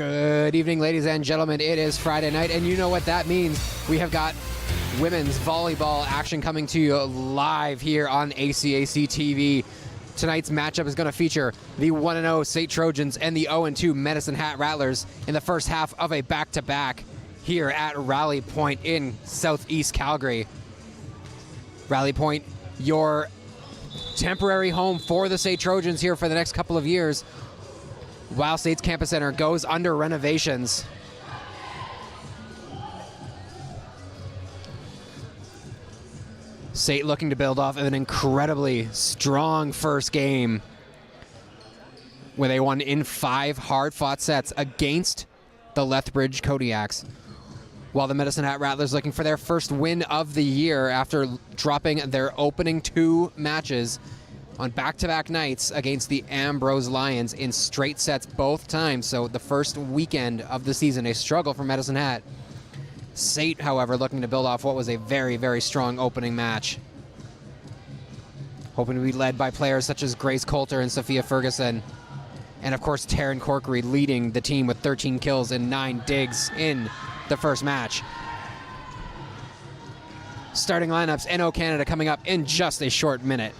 Good evening, ladies and gentlemen. It is Friday night, and you know what that means. We have got women's volleyball action coming to you live here on ACAC TV. Tonight's matchup is going to feature the 1-0 SAIT Trojans and the 0-2 Medicine Hat Rattlers in the first half of a back-to-back here at Rally Pointe in southeast Calgary. Rally Pointe, your temporary home for the SAIT Trojans here for the next couple of years, while SAIT's Campus Center goes under renovations. SAIT looking to build off of an incredibly strong first game where they won in 5 hard-fought sets against the Lethbridge Kodiaks, while the Medicine Hat Rattlers looking for their first win of the year after dropping their opening 2 matches on back-to-back nights against the Ambrose Lions in straight sets both times. So the first weekend of the season, a struggle for Medicine Hat. SAIT, however, looking to build off what was a very, very strong opening match. Hoping to be led by players such as Grace Coulter and Sophia Ferguson. And of course, Taryn Corkery leading the team with 13 kills and 9 digs in the first match. Starting lineups, NO Canada coming up in just a short minute.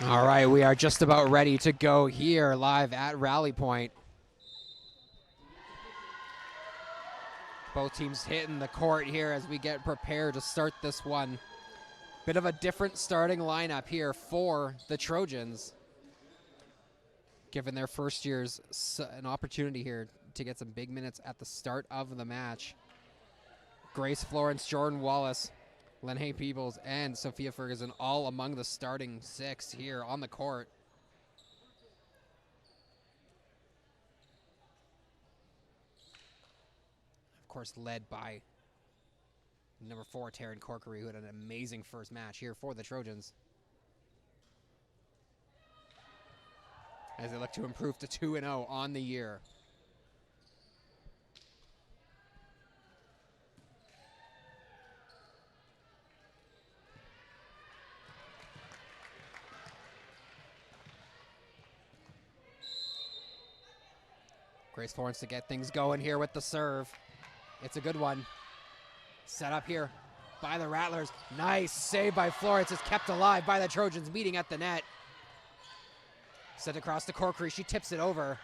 All right, we are just about ready to go here live at Rally Pointe. Both teams hitting the court here as we get prepared to start this one. Bit of a different starting lineup here for the Trojans. Given their first years an opportunity here to get some big minutes at the start of the match. Grace Florence, Jordan Wallace, Lenhay Peebles, and Sophia Ferguson all among the starting 6 here on the court. Of course, led by number 4, Taryn Corkery, who had an amazing first match here for the Trojans, as they look to improve to 2-0 on the year. Grace Florence to get things going here with the serve. It's a good one. Set up here by the Rattlers. Nice save by Florence. It's kept alive by the Trojans, meeting at the net. Sent across to Corkery. She tips it over.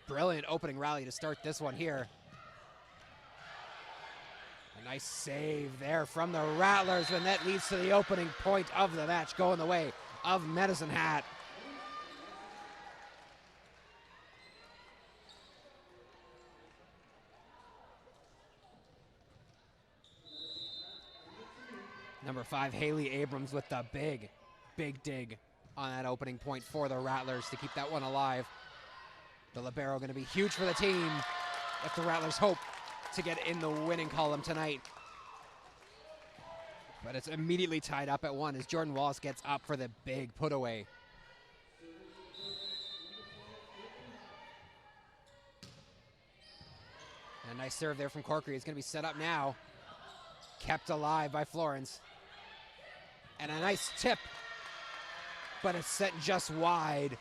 Brilliant opening rally to start this one here. A nice save there from the Rattlers, and that leads to the opening point of the match, going the way of Medicine Hat. Number 5, Haley Abrams with the big dig on that opening point for the Rattlers to keep that one alive. The libero going to be huge for the team if the Rattlers hope to get in the winning column tonight. But it's immediately tied up at 1 as Jordan Wallace gets up for the big put away. And a nice serve there from Corkery. It's going to be set up now. Kept alive by Florence. And a nice tip, but it's set just wide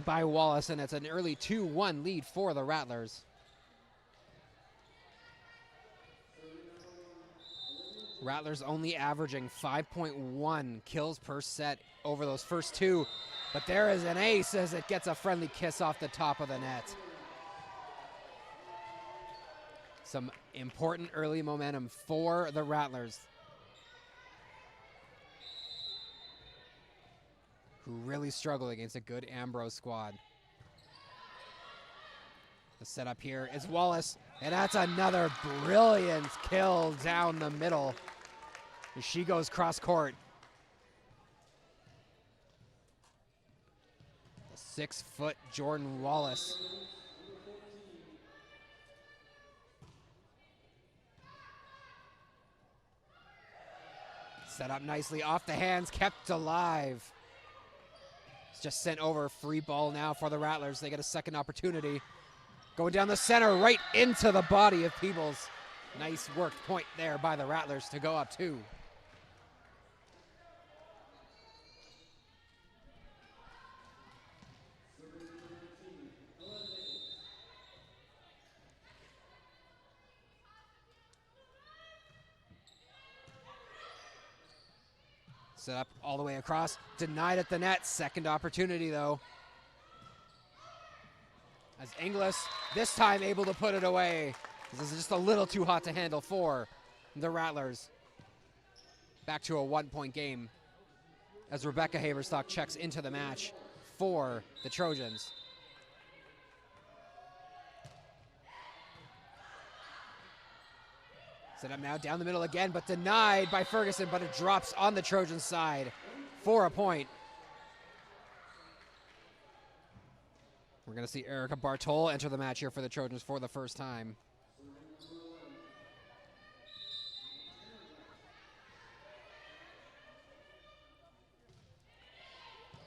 by Wallace, and it's an early 2-1 lead for the Rattlers. Rattlers only averaging 5.1 kills per set over those first 2, but there is an ace as it gets a friendly kiss off the top of the net. Some important early momentum for the Rattlers, who really struggle against a good Ambrose squad. The setup here is Wallace, and that's another brilliant kill down the middle as she goes cross court. The 6-foot Jordan Wallace. Set up nicely off the hands, kept alive. It's just sent over, free ball now for the Rattlers. They get a second opportunity. Going down the center, right into the body of Peebles. Nice worked point there by the Rattlers to go up 2. Set up all the way across, denied at the net. Second opportunity though, as Inglis this time able to put it away. This is just a little too hot to handle for the Rattlers. Back to a 1-point game as Rebecca Haverstock checks into the match for the Trojans. Set up now down the middle again, but denied by Ferguson, but it drops on the Trojan side for a point. We're going to see Erica Bartol enter the match here for the Trojans for the first time.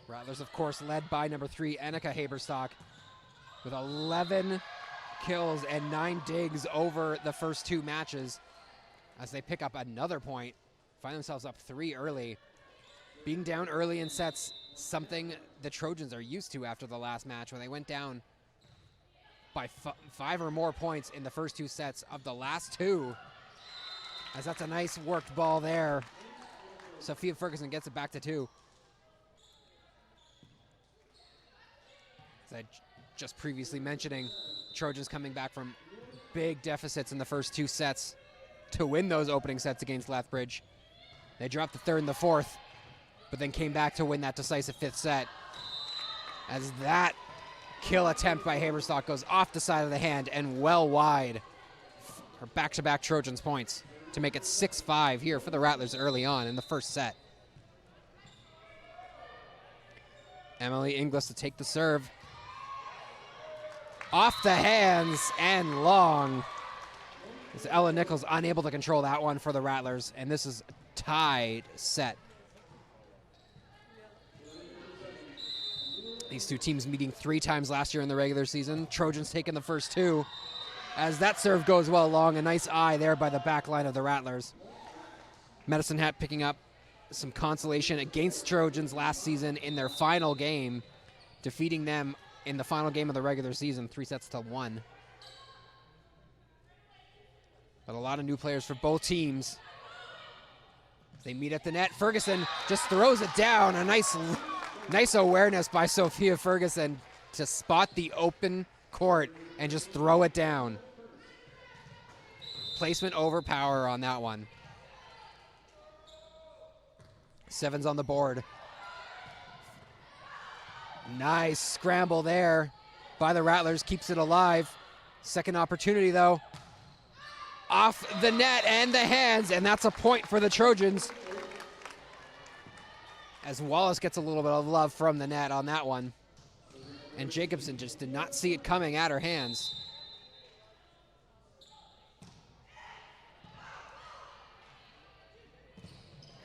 Rattlers, of course, led by number 3, Annika Haberstock, with 11 kills and 9 digs over the first 2 matches, as they pick up another point, find themselves up 3 early. Being down early in sets, something the Trojans are used to after the last match, when they went down by 5 or more points in the first 2 sets of the last 2. As that's a nice worked ball there. Sophia Ferguson gets it back to 2. As I just previously mentioning, Trojans coming back from big deficits in the first 2 sets to win those opening sets against Lethbridge. They dropped the third and the fourth, but then came back to win that decisive fifth set. As that kill attempt by Haberstock goes off the side of the hand and well wide. Her back-to-back Trojans points to make it 6-5 here for the Rattlers early on in the first set. Emily Inglis to take the serve. Off the hands and long. As Ella Nichols unable to control that one for the Rattlers, and this is a tied set. These two teams meeting 3 times last year in the regular season. Trojans taking the first 2. As that serve goes well long, a nice eye there by the back line of the Rattlers. Medicine Hat picking up some consolation against Trojans last season in their final game, defeating them in the final game of the regular season, 3-1. But a lot of new players for both teams. They meet at the net. Ferguson just throws it down. A nice awareness by Sophia Ferguson to spot the open court and just throw it down. Placement over power on that one. 7's on the board. Nice scramble there by the Rattlers, keeps it alive. Second opportunity though. Off the net and the hands, and that's a point for the Trojans. As Wallace gets a little bit of love from the net on that one. And Jacobson just did not see it coming at her hands.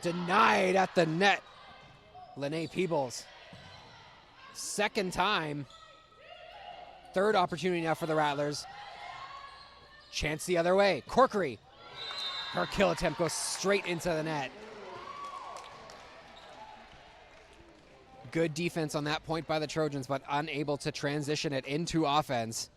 Denied at the net. Lene Peebles. Second time. Third opportunity now for the Rattlers. Chance the other way. Corkery. Her kill attempt goes straight into the net. Good defense on that point by the Trojans, but unable to transition it into offense.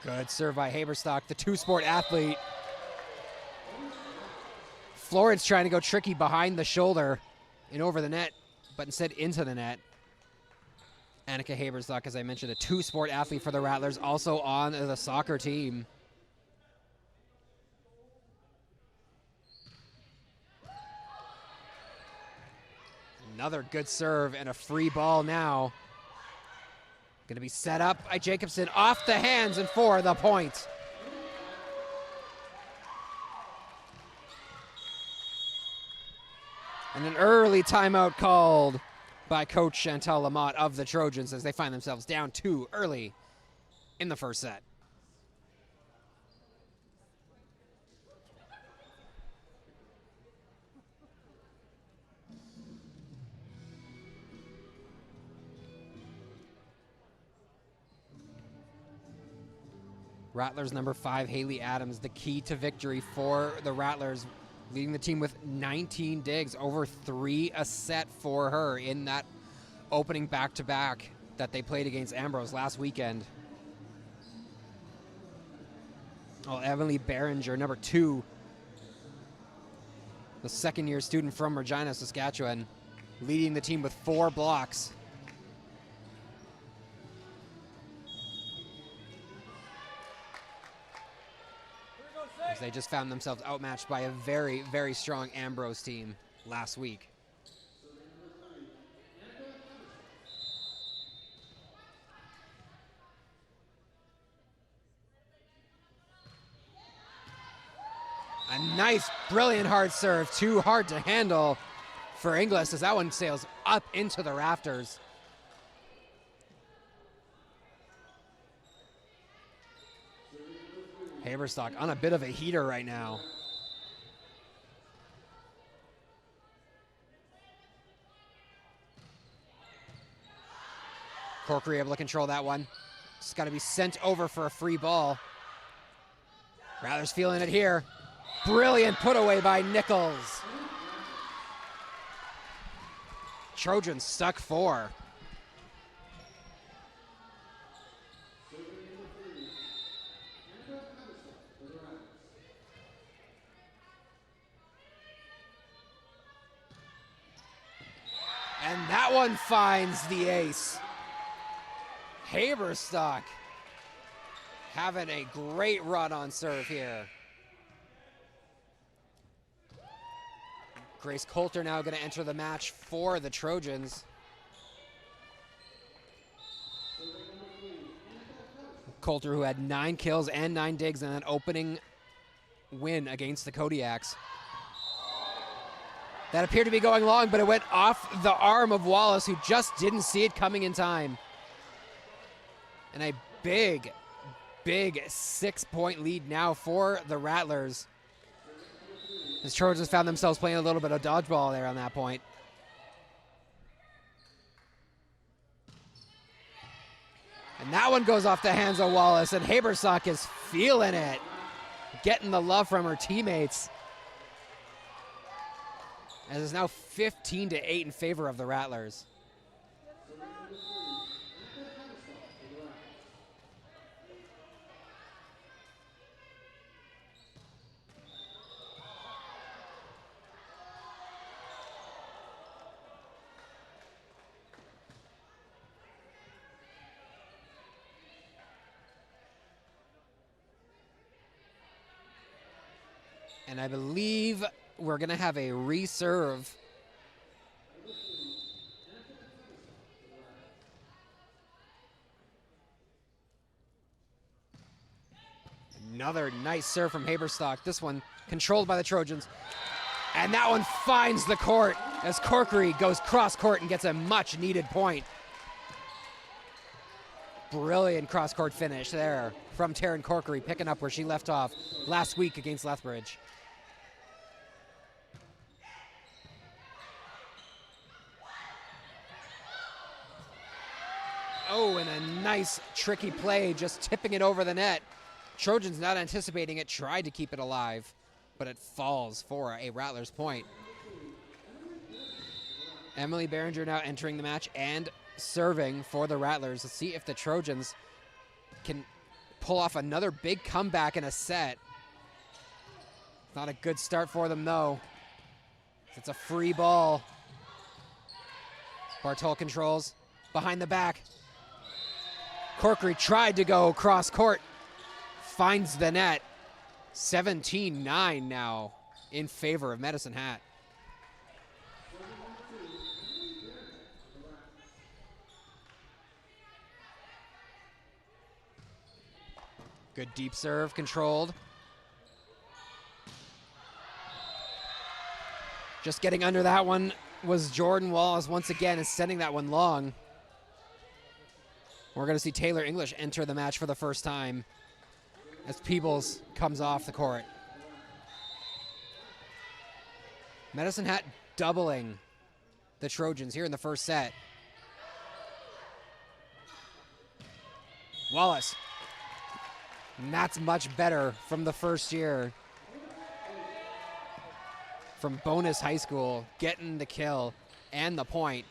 Good serve by Haberstock, the two-sport athlete. Florence trying to go tricky behind the shoulder and over the net, but instead into the net. Annika Haberstock, as I mentioned, a two-sport athlete for the Rattlers, also on the soccer team. Another good serve and a free ball now. Going to be set up by Jacobson off the hands and for the point. And an early timeout called by Coach Chantal Lamotte of the Trojans as they find themselves down 2 early in the first set. Rattlers number 5, Haley Adams, the key to victory for the Rattlers, leading the team with 19 digs, over 3 a set for her in that opening back-to-back that they played against Ambrose last weekend. Oh, Emily Behringer, number 2, the second-year student from Regina, Saskatchewan, leading the team with 4 blocks. They just found themselves outmatched by a very, very strong Ambrose team last week. A nice, brilliant hard serve. Too hard to handle for Inglis as that one sails up into the rafters. Haberstock on a bit of a heater right now. Corkery able to control that one. Just got to be sent over for a free ball. Rattlers feeling it here. Brilliant put away by Nichols. Trojans stuck 4. And that one finds the ace. Haberstock having a great run on serve here. Grace Coulter now going to enter the match for the Trojans. Coulter, who had 9 kills and 9 digs in an opening win against the Kodiaks. That appeared to be going long, but it went off the arm of Wallace, who just didn't see it coming in time. And a big 6-point lead now for the Rattlers. The Trojans found themselves playing a little bit of dodgeball there on that point. And that one goes off the hands of Wallace, and Haberstock is feeling it, getting the love from her teammates. As it's now 15-8 in favor of the Rattlers. And I believe we're going to have a reserve. Another nice serve from Haberstock. This one controlled by the Trojans. And that one finds the court as Corkery goes cross court and gets a much needed point. Brilliant cross court finish there from Taryn Corkery, picking up where she left off last week against Lethbridge. Oh, and a nice tricky play, just tipping it over the net. Trojans not anticipating it, tried to keep it alive, but it falls for a Rattlers point. Emily Behringer now entering the match and serving for the Rattlers. Let's see if the Trojans can pull off another big comeback in a set. Not a good start for them, though. It's a free ball. Bartol controls behind the back. Corkery tried to go cross court. Finds the net. 17-9 now in favor of Medicine Hat. Good deep serve, controlled. Just getting under that one was Jordan Wallace once again, and sending that one long. We're going to see Taylor English enter the match for the first time as Peebles comes off the court. Medicine Hat doubling the Trojans here in the first set. Wallace. And that's much better from the first year. From Bonus High School, getting the kill and the point.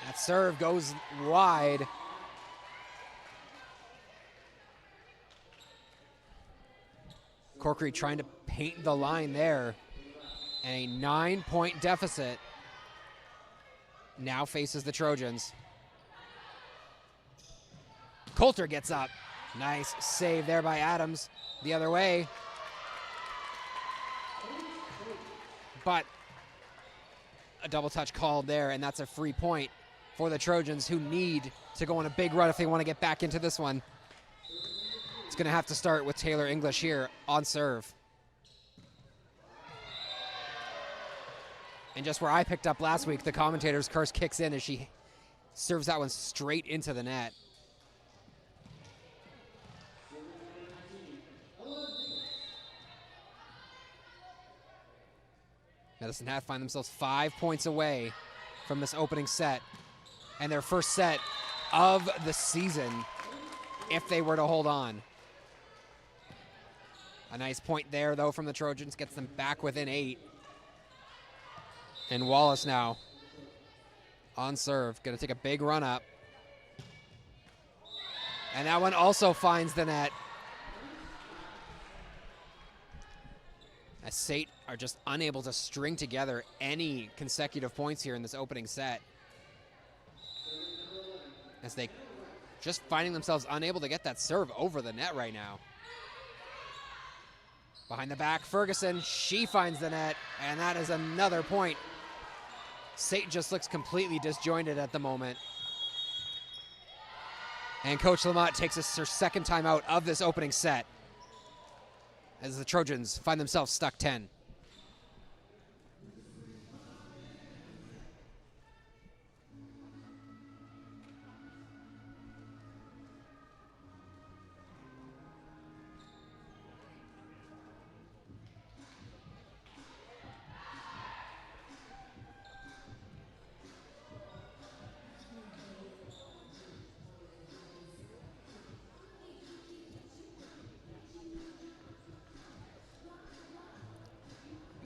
That serve goes wide. Corkery trying to paint the line there. And a 9-point deficit now faces the Trojans. Coulter gets up. Nice save there by Adams. The other way. But a double touch called there, and that's a free point for the Trojans, who need to go on a big run if they want to get back into this one. It's going to have to start with Taylor English here on serve. And just where I picked up last week, the commentator's curse kicks in as she serves that one straight into the net. Medicine Hat find themselves 5 points away from this opening set, and their first set of the season if they were to hold on. A nice point there, though, from the Trojans, gets them back within 8. And Wallace now on serve, gonna take a big run up. And that one also finds the net. A as SAIT are just unable to string together any consecutive points here in this opening set. As they just finding themselves unable to get that serve over the net right now. Behind the back, Ferguson, she finds the net, and that is another point. SAIT just looks completely disjointed at the moment. And Coach Lamont takes us her second time out of this opening set as the Trojans find themselves stuck 10.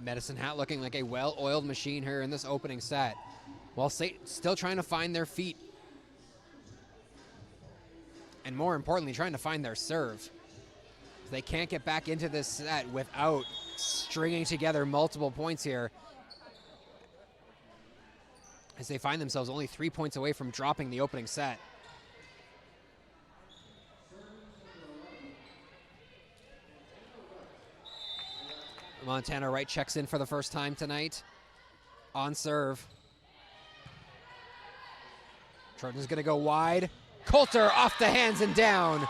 Medicine Hat looking like a well-oiled machine here in this opening set, while SAIT still trying to find their feet. And more importantly, trying to find their serve. They can't get back into this set without stringing together multiple points here, as they find themselves only 3 points away from dropping the opening set. Montana Wright checks in for the first time tonight on serve. Trojans gonna go wide. Coulter off the hands and down.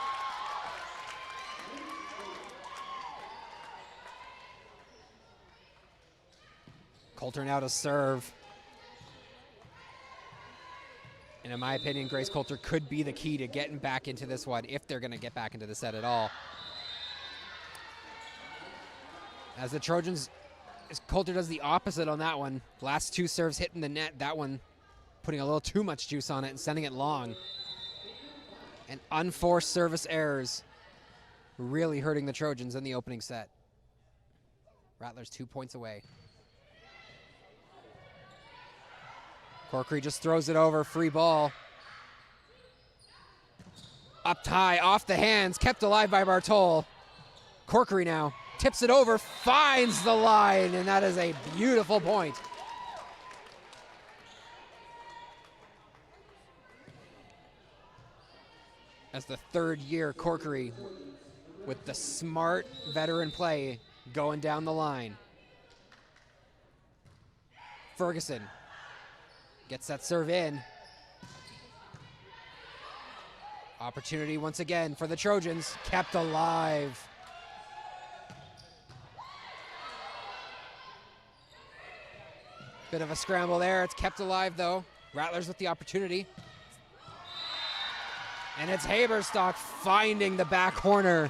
Coulter now to serve. And in my opinion, Grace Coulter could be the key to getting back into this one if they're gonna get back into the set at all. As the Trojans, Coulter does the opposite on that one. Last two serves hitting the net, that one putting a little too much juice on it and sending it long. And unforced service errors really hurting the Trojans in the opening set. Rattlers 2 points away. Corkery just throws it over, free ball. Up high, off the hands, kept alive by Bartol. Corkery now. Tips it over, finds the line, and that is a beautiful point. As the third year Corkery with the smart veteran play going down the line. Ferguson gets that serve in. Opportunity once again for the Trojans, kept alive. Bit of a scramble there. It's kept alive, though. Rattlers with the opportunity. And it's Haberstock finding the back corner.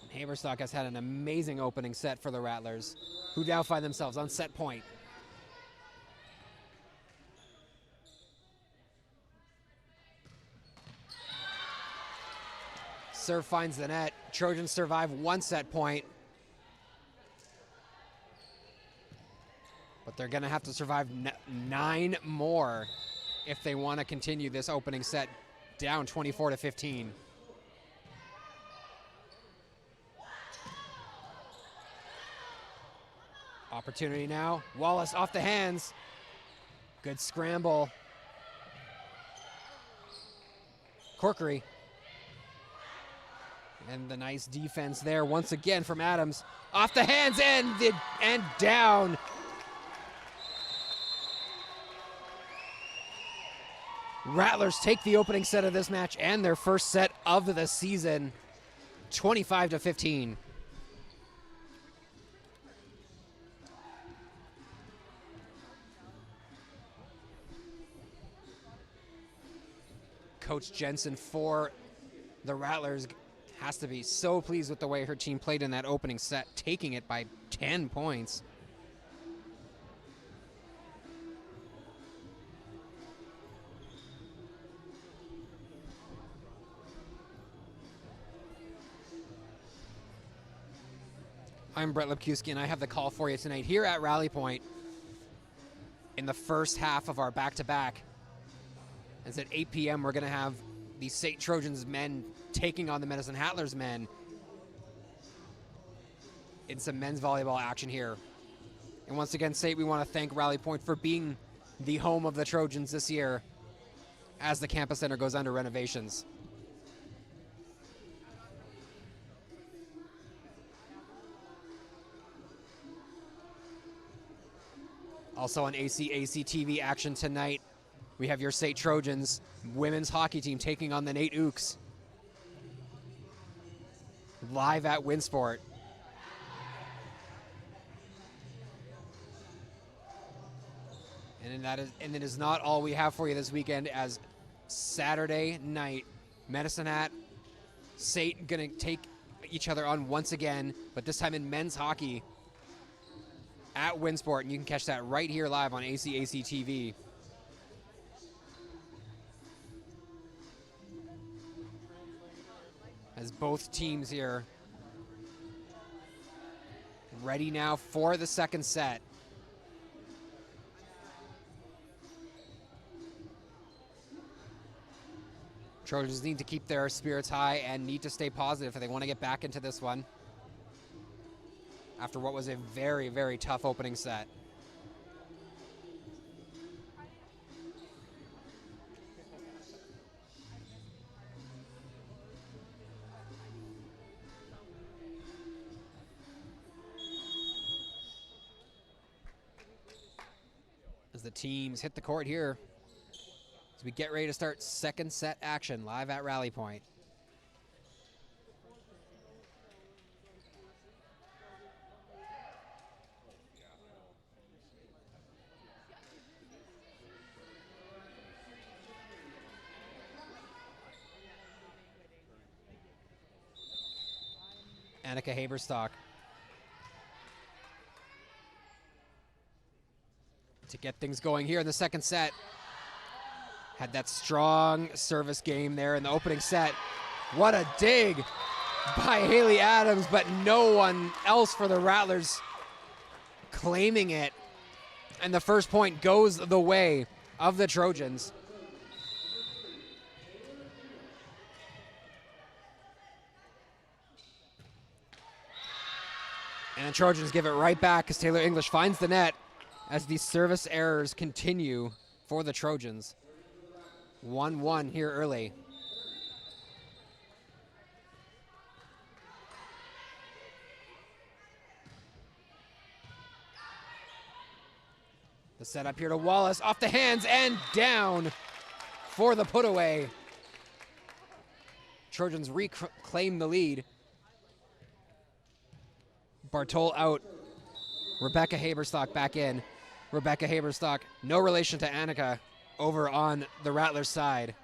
And Haberstock has had an amazing opening set for the Rattlers, who now find themselves on set point. Serve finds the net. Trojans survive one set point. But they're going to have to survive 9 more if they want to continue this opening set down 24-15. Opportunity now. Wallace off the hands. Good scramble. Corkery. And the nice defense there once again from Adams. Off the hands and down. Rattlers take the opening set of this match and their first set of the season, 25-15. Coach Jensen for the Rattlers has to be so pleased with the way her team played in that opening set, taking it by 10 points. I'm Brett Lipkowski, and I have the call for you tonight here at Rally Point in the first half of our back-to-back. As at 8 p.m., we're going to have the SAIT Trojans men taking on the Medicine Rattlers men in some men's volleyball action here. And once again, SAIT, we want to thank Rally Pointe for being the home of the Trojans this year as the campus center goes under renovations. Also on ACAC TV action tonight, we have your SAIT Trojans women's hockey team taking on the Nate Ooks. Live at Winsport. And it is not all we have for you this weekend, as Saturday night, Medicine Hat, SAIT gonna take each other on once again, but this time in men's hockey at Winsport, and you can catch that right here live on ACAC TV. As both teams here ready now for the second set. Trojans need to keep their spirits high and need to stay positive if they want to get back into this one after what was a very, very tough opening set. As the teams hit the court here, as we get ready to start second set action live at Rally Pointe. Annika Haberstock to get things going here in the second set. Had that strong service game there in the opening set. What a dig by Haley Adams, but no one else for the Rattlers claiming it. And the first point goes the way of the Trojans. And the Trojans give it right back as Taylor English finds the net as these service errors continue for the Trojans. 1-1 here early. The setup here to Wallace, off the hands and down for the put away. Trojans reclaim the lead. Bartol out. Rebecca Haberstock back in. Rebecca Haberstock, no relation to Annika, over on the Rattlers side.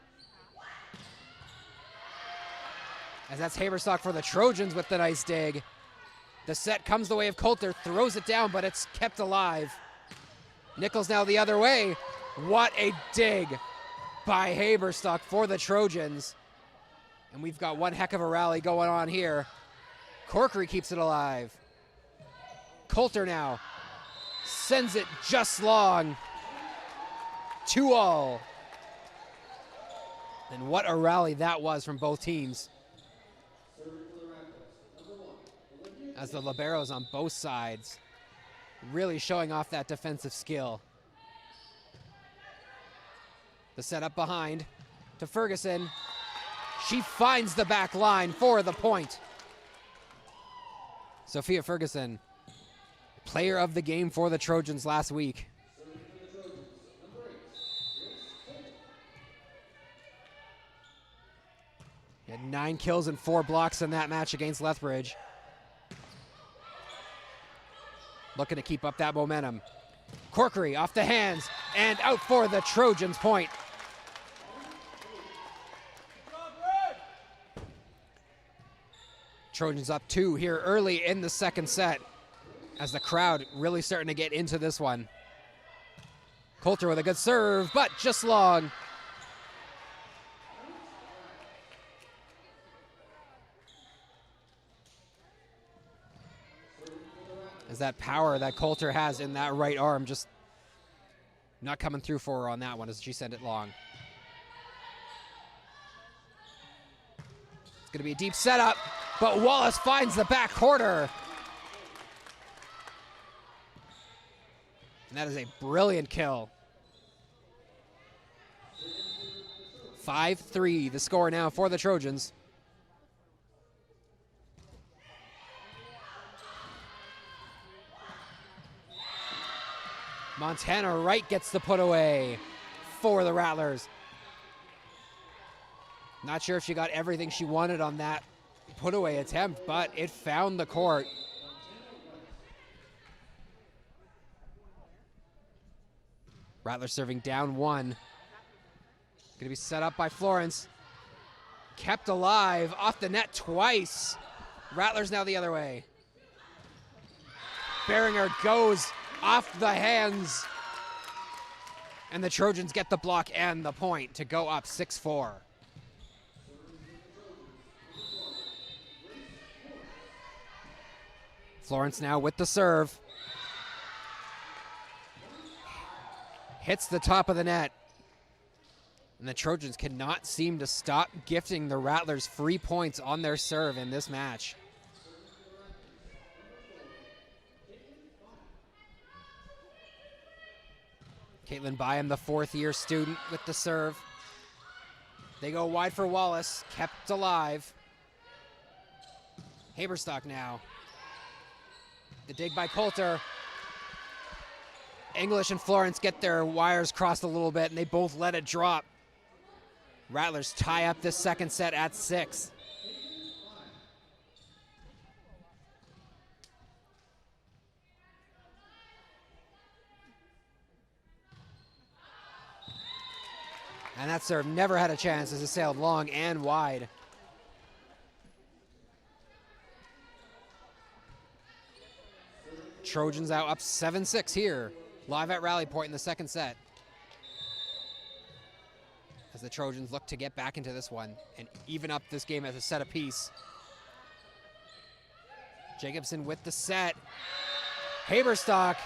As that's Haberstock for the Trojans with the nice dig. The set comes the way of Coulter, throws it down, but it's kept alive. Nichols now the other way. What a dig by Haberstock for the Trojans. And we've got one heck of a rally going on here. Corkery keeps it alive. Coulter now sends it just long. 2-all. And what a rally that was from both teams. As the liberos on both sides really showing off that defensive skill. The setup behind to Ferguson. She finds the back line for the point. Sophia Ferguson, player of the game for the Trojans last week. He had 9 kills and 4 blocks in that match against Lethbridge. Looking to keep up that momentum. Corkery off the hands and out for the Trojans point. Trojans up 2 here early in the second set as the crowd really starting to get into this one. Coulter with a good serve, but just long. As that power that Coulter has in that right arm just not coming through for her on that one as she sent it long. going to be a deep setup, but Wallace finds the back quarter. And that is a brilliant kill. 5-3, the score now for the Trojans. Montana Wright gets the put away for the Rattlers. Not sure if she got everything she wanted on that put away attempt, but it found the court. Rattlers serving down 1. Gonna be set up by Florence. Kept alive off the net twice. Rattlers now the other way. Beringer goes off the hands. And the Trojans get the block and the point to go up 6-4. Florence now with the serve. Hits the top of the net. And the Trojans cannot seem to stop gifting the Rattlers free points on their serve in this match. Caitlin Byam, the 4th-year student, with the serve. They go wide for Wallace, kept alive. Haberstock now. The dig by Coulter. English and Florence get their wires crossed a little bit, and they both let it drop. Rattlers tie up this second set at 6. And that serve never had a chance as it sailed long and wide. Trojans out up 7-6 here, live at Rally Point in the second set. As the Trojans look to get back into this one and even up this game as a set apiece. Jacobson with the set. Haberstock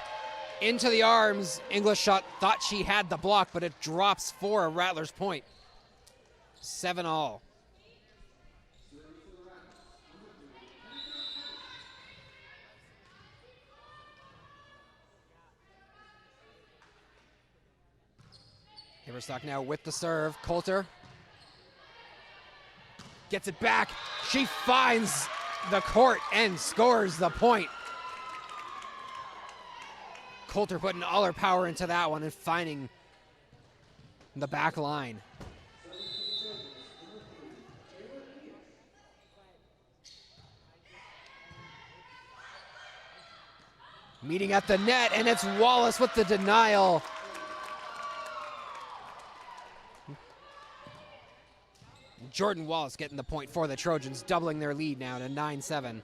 into the arms. English shot, thought she had the block, but it drops for a Rattlers point. 7-all. Haberstock now with the serve. Coulter gets it back. She finds the court and scores the point. Coulter putting all her power into that one and finding the back line. Meeting at the net, and it's Wallace with the denial. Jordan Wallace getting the point for the Trojans, doubling their lead now to 9-7.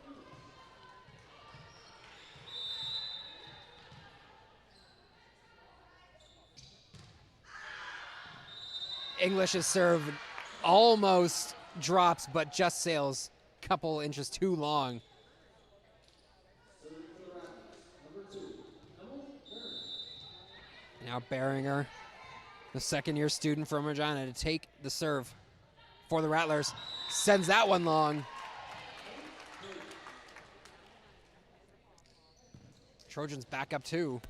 English's serve almost drops, but just sails a couple inches too long. Now Beringer, the 2nd-year student from Regina, to take the serve for the Rattlers. Sends that one long. Trojans back up 2.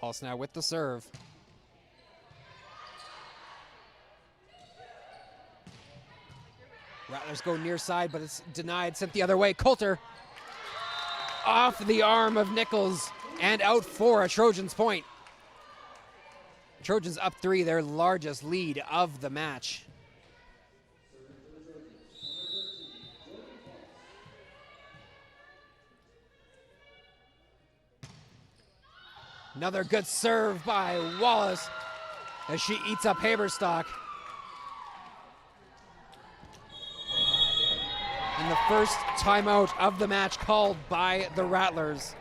Halls now with the serve. Rattlers go near side, but it's denied, sent the other way. Coulter off the arm of Nichols and out for a Trojans point. Trojans up 3, their largest lead of the match. Another good serve by Wallace as she eats up Haberstock. And the first timeout of the match called by the Rattlers.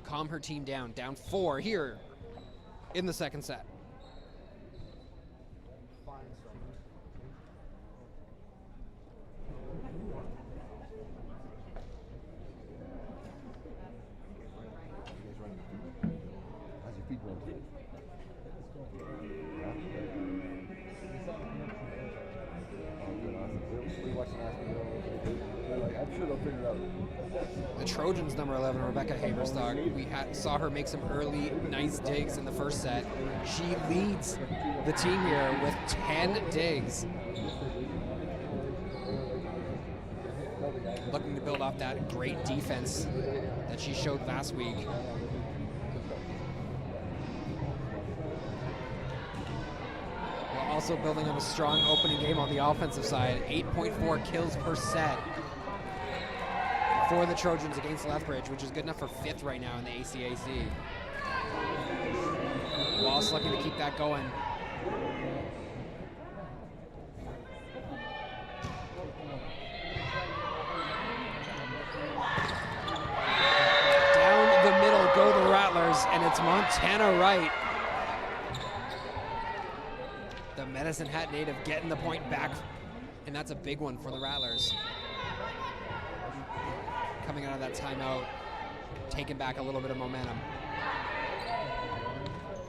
Calm her team down 4 here in the second set. I'm sure they'll figure it out. The Trojans, number 11, Rebecca Haberstock. We saw her make some early nice digs in the first set. She leads the team here with 10 digs. Looking to build off that great defense that she showed last week. While also building on a strong opening game on the offensive side. 8.4 kills per set for the Trojans against Lethbridge, which is good enough for 5th right now in the ACAC. Wallace looking to keep that going. Down the middle go the Rattlers, and it's Montana Wright, the Medicine Hat native, getting the point back, and that's a big one for the Rattlers. Coming out of that timeout, taking back a little bit of momentum.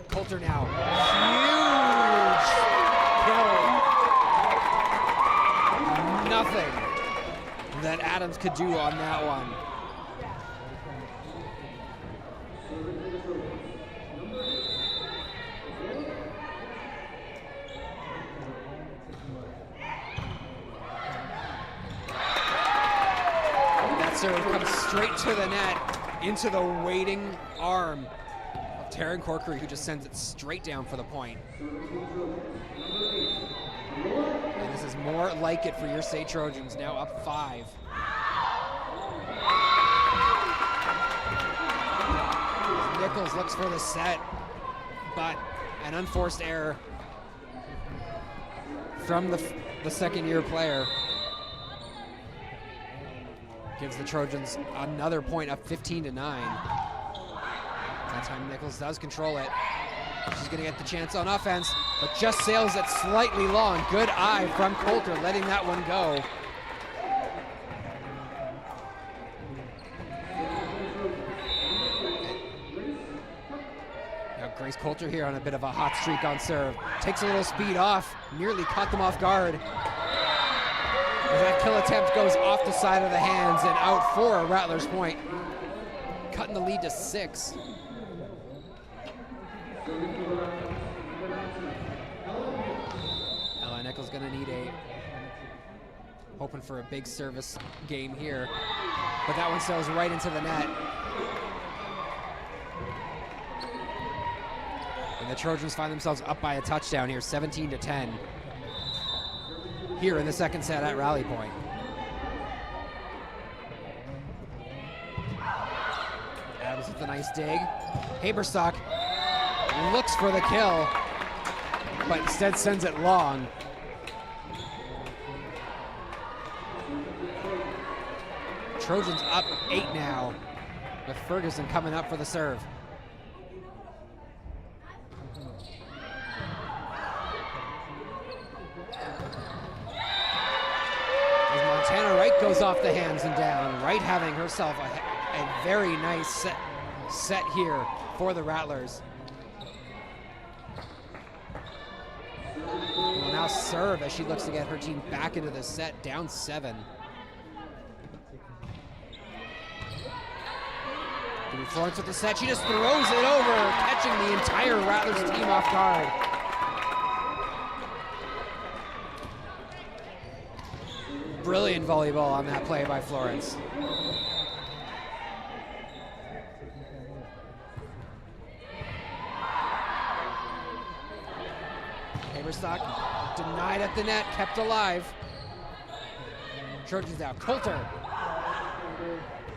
Coulter now, huge kill. Nothing that Adams could do on that one. Serve comes straight to the net, into the waiting arm of Taryn Corkery, who just sends it straight down for the point. And this is more like it for your SAIT Trojans, now up 5. Nichols looks for the set, but an unforced error from the second-year player gives the Trojans another point, up 15-9. That time Nichols does control it. She's gonna get the chance on offense, but just sails it slightly long. Good eye from Coulter, letting that one go. Now Grace Coulter here on a bit of a hot streak on serve. Takes a little speed off, nearly caught them off guard. That kill attempt goes off the side of the hands and out for a Rattlers point, cutting the lead to 6. Ella Nichols gonna need hoping for a big service game here, but that one sails right into the net. And the Trojans find themselves up by a touchdown here, 17-10. Here in the second set at Rally Point. Adams with a nice dig. Haberstock looks for the kill, but instead sends it long. Trojans up 8 now, with Ferguson coming up for the serve. Montana Wright goes off the hands and down. Wright having herself a very nice set here for the Rattlers. Will now serve as she looks to get her team back into the set, down 7. Florence with the set, she just throws it over, catching the entire Rattlers team off guard. Brilliant volleyball on that play by Florence. Haberstock denied at the net, kept alive. Trojans out, Coulter.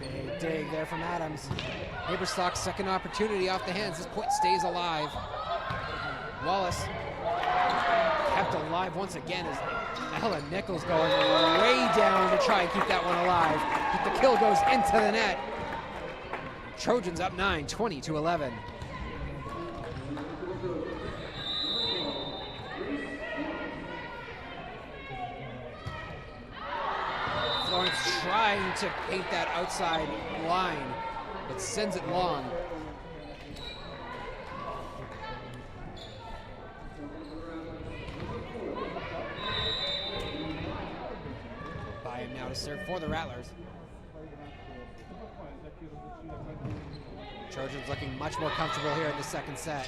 Big dig there from Adams. Haberstock's second opportunity off the hands. This point stays alive. Wallace kept alive once again as Ella Nichols going way down to try and keep that one alive. But the kill goes into the net. Trojans up 9, 20-11. Florence trying to paint that outside line, but sends it long. now to serve for the Rattlers. Trojans looking much more comfortable here in the second set.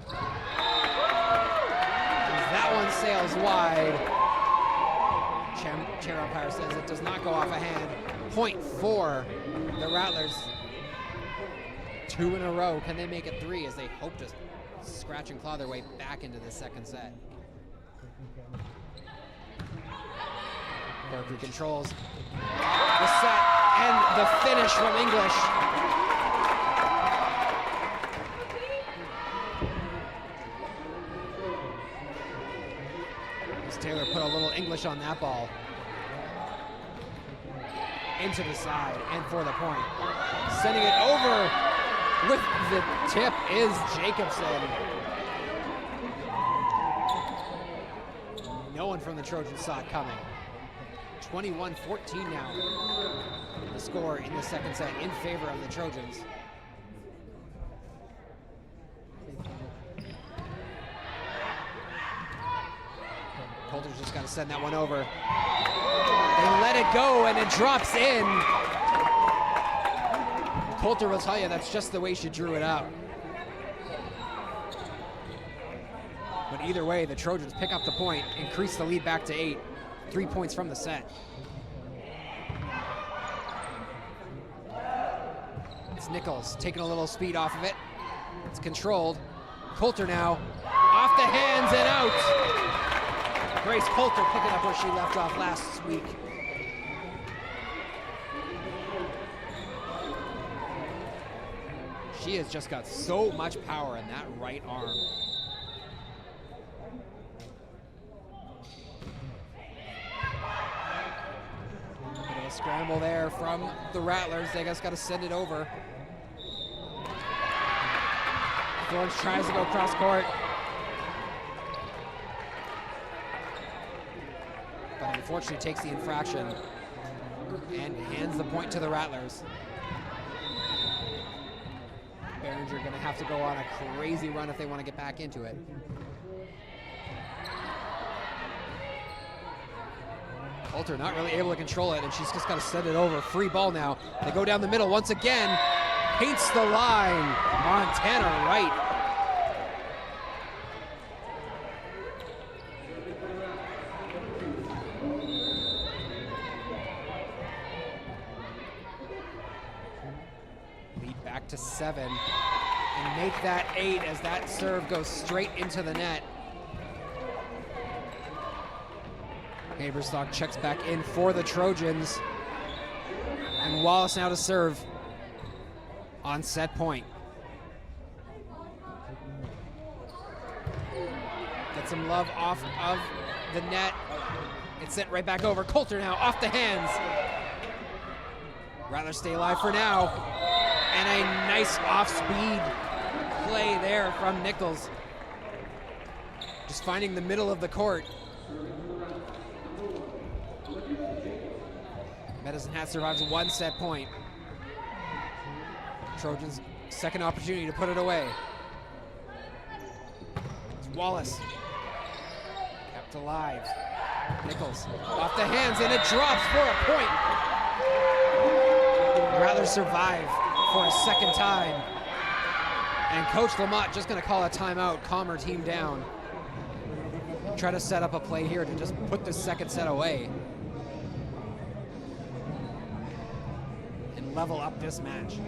As that one sails wide. Chair umpire says it does not go off a hand. Point for the Rattlers. 2 in a row. Can they make it 3 as they hope to scratch and claw their way back into the second set? Berkeley controls the set and the finish from English. Taylor put a little English on that ball. Into the side and for the point. Sending it over with the tip is Jacobson. No one from the Trojans saw it coming. 21-14 now. The score in the second set in favor of the Trojans. Coulter's just got to send that one over. They let it go and it drops in. Pointe will tell you that's just the way she drew it up. But either way, the Trojans pick up the point, increase the lead back to 8. 3 points from the set. It's Nichols taking a little speed off of it. It's controlled. Pointe now off the hands and out. Grace Coulter picking up where she left off last week. She has just got so much power in that right arm. Bit of a scramble there from the Rattlers. They just got to send it over. Florence tries to go cross court. But unfortunately takes the infraction and hands the point to the Rattlers. Behringer gonna have to go on a crazy run if they want to get back into it. Coulter not really able to control it, and she's just got to send it over. Free ball now. They go down the middle once again. Paints the line. Montana right. To 7 and make that 8 as that serve goes straight into the net. Haberstock checks back in for the Trojans, and Wallace now to serve on set point. Get some love off of the net. It's sent right back over. Coulter now off the hands. Rattlers stay alive for now. And a nice off-speed play there from Nichols. Just finding the middle of the court. Medicine Hat survives 1 set point. Trojans' second opportunity to put it away. It's Wallace. Kept alive. Nichols off the hands and it drops for a point. Rattlers survive for a second time. And Coach Lamont just gonna call a timeout, calm her team down. Try to set up a play here to just put the second set away. And level up this match.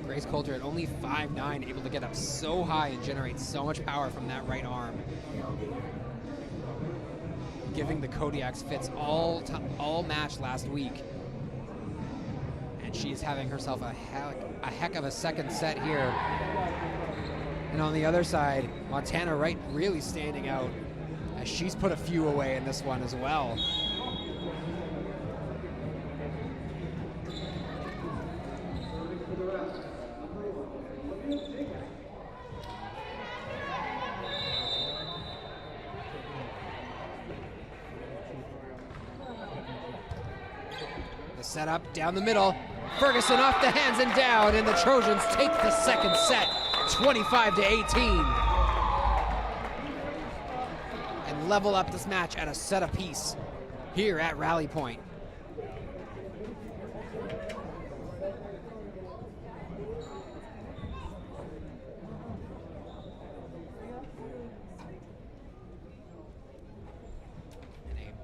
Grace Coulter at only 5'9", able to get up so high and generate so much power from that right arm. Giving the Kodiaks fits all match last week. And she's having herself a heck of a second set here. And on the other side, Montana Wright really standing out as she's put a few away in this one as well. Set up down the middle. Ferguson off the hands and down, and the Trojans take the second set 25-18. And level up this match at a set apiece here at Rally Point.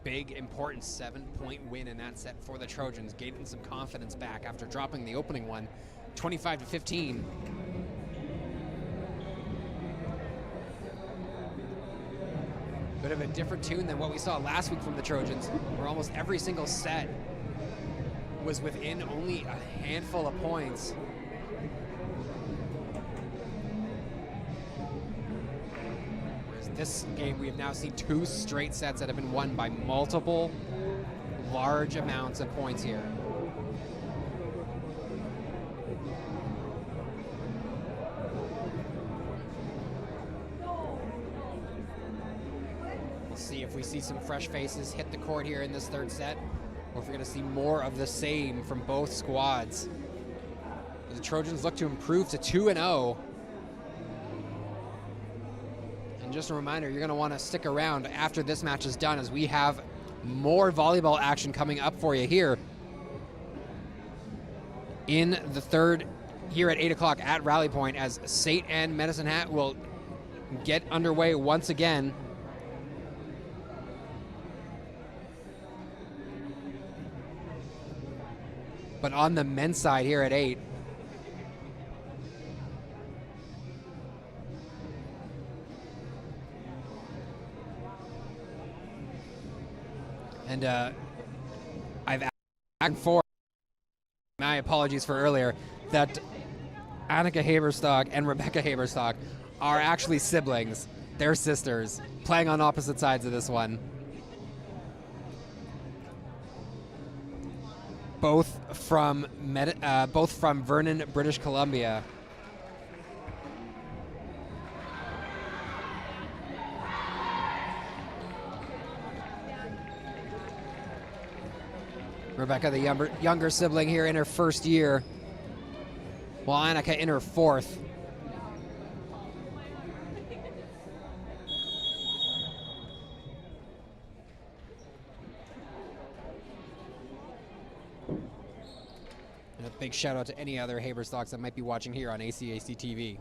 Big, important 7-point win in that set for the Trojans, gaining some confidence back after dropping the opening one, 25-15. Bit of a different tune than what we saw last week from the Trojans, where almost every single set was within only a handful of points. This game, we have now seen 2 straight sets that have been won by multiple large amounts of points here. We'll see if we see some fresh faces hit the court here in this third set, or if we're going to see more of the same from both squads. The Trojans look to improve to 2-0. Just a reminder, you're going to want to stick around after this match is done, as we have more volleyball action coming up for you here in the third here at 8 o'clock at Rally Point, as SAIT and Medicine Hat will get underway once again. But on the men's side here at 8, and I've asked for, my apologies for earlier, that Annika Haberstock and Rebecca Haberstock are actually siblings. They're sisters, playing on opposite sides of this one. Both from Vernon, British Columbia. Rebecca, the younger sibling here in her first year, while Annika in her fourth. And a big shout out to any other Haberstocks that might be watching here on ACAC TV.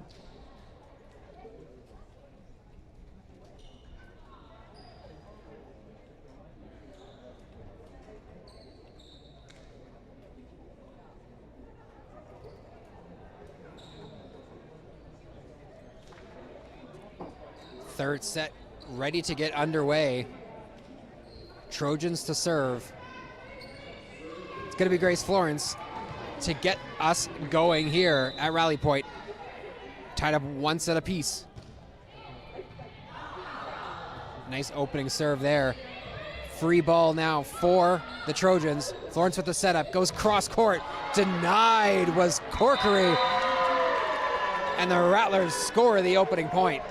Third set ready to get underway. Trojans to serve. It's going to be Grace Florence to get us going here at Rally Point. Tied up 1 set apiece. Nice opening serve there. Free ball now for the Trojans. Florence with the setup, goes cross court. Denied was Corkery. And the Rattlers score the opening point.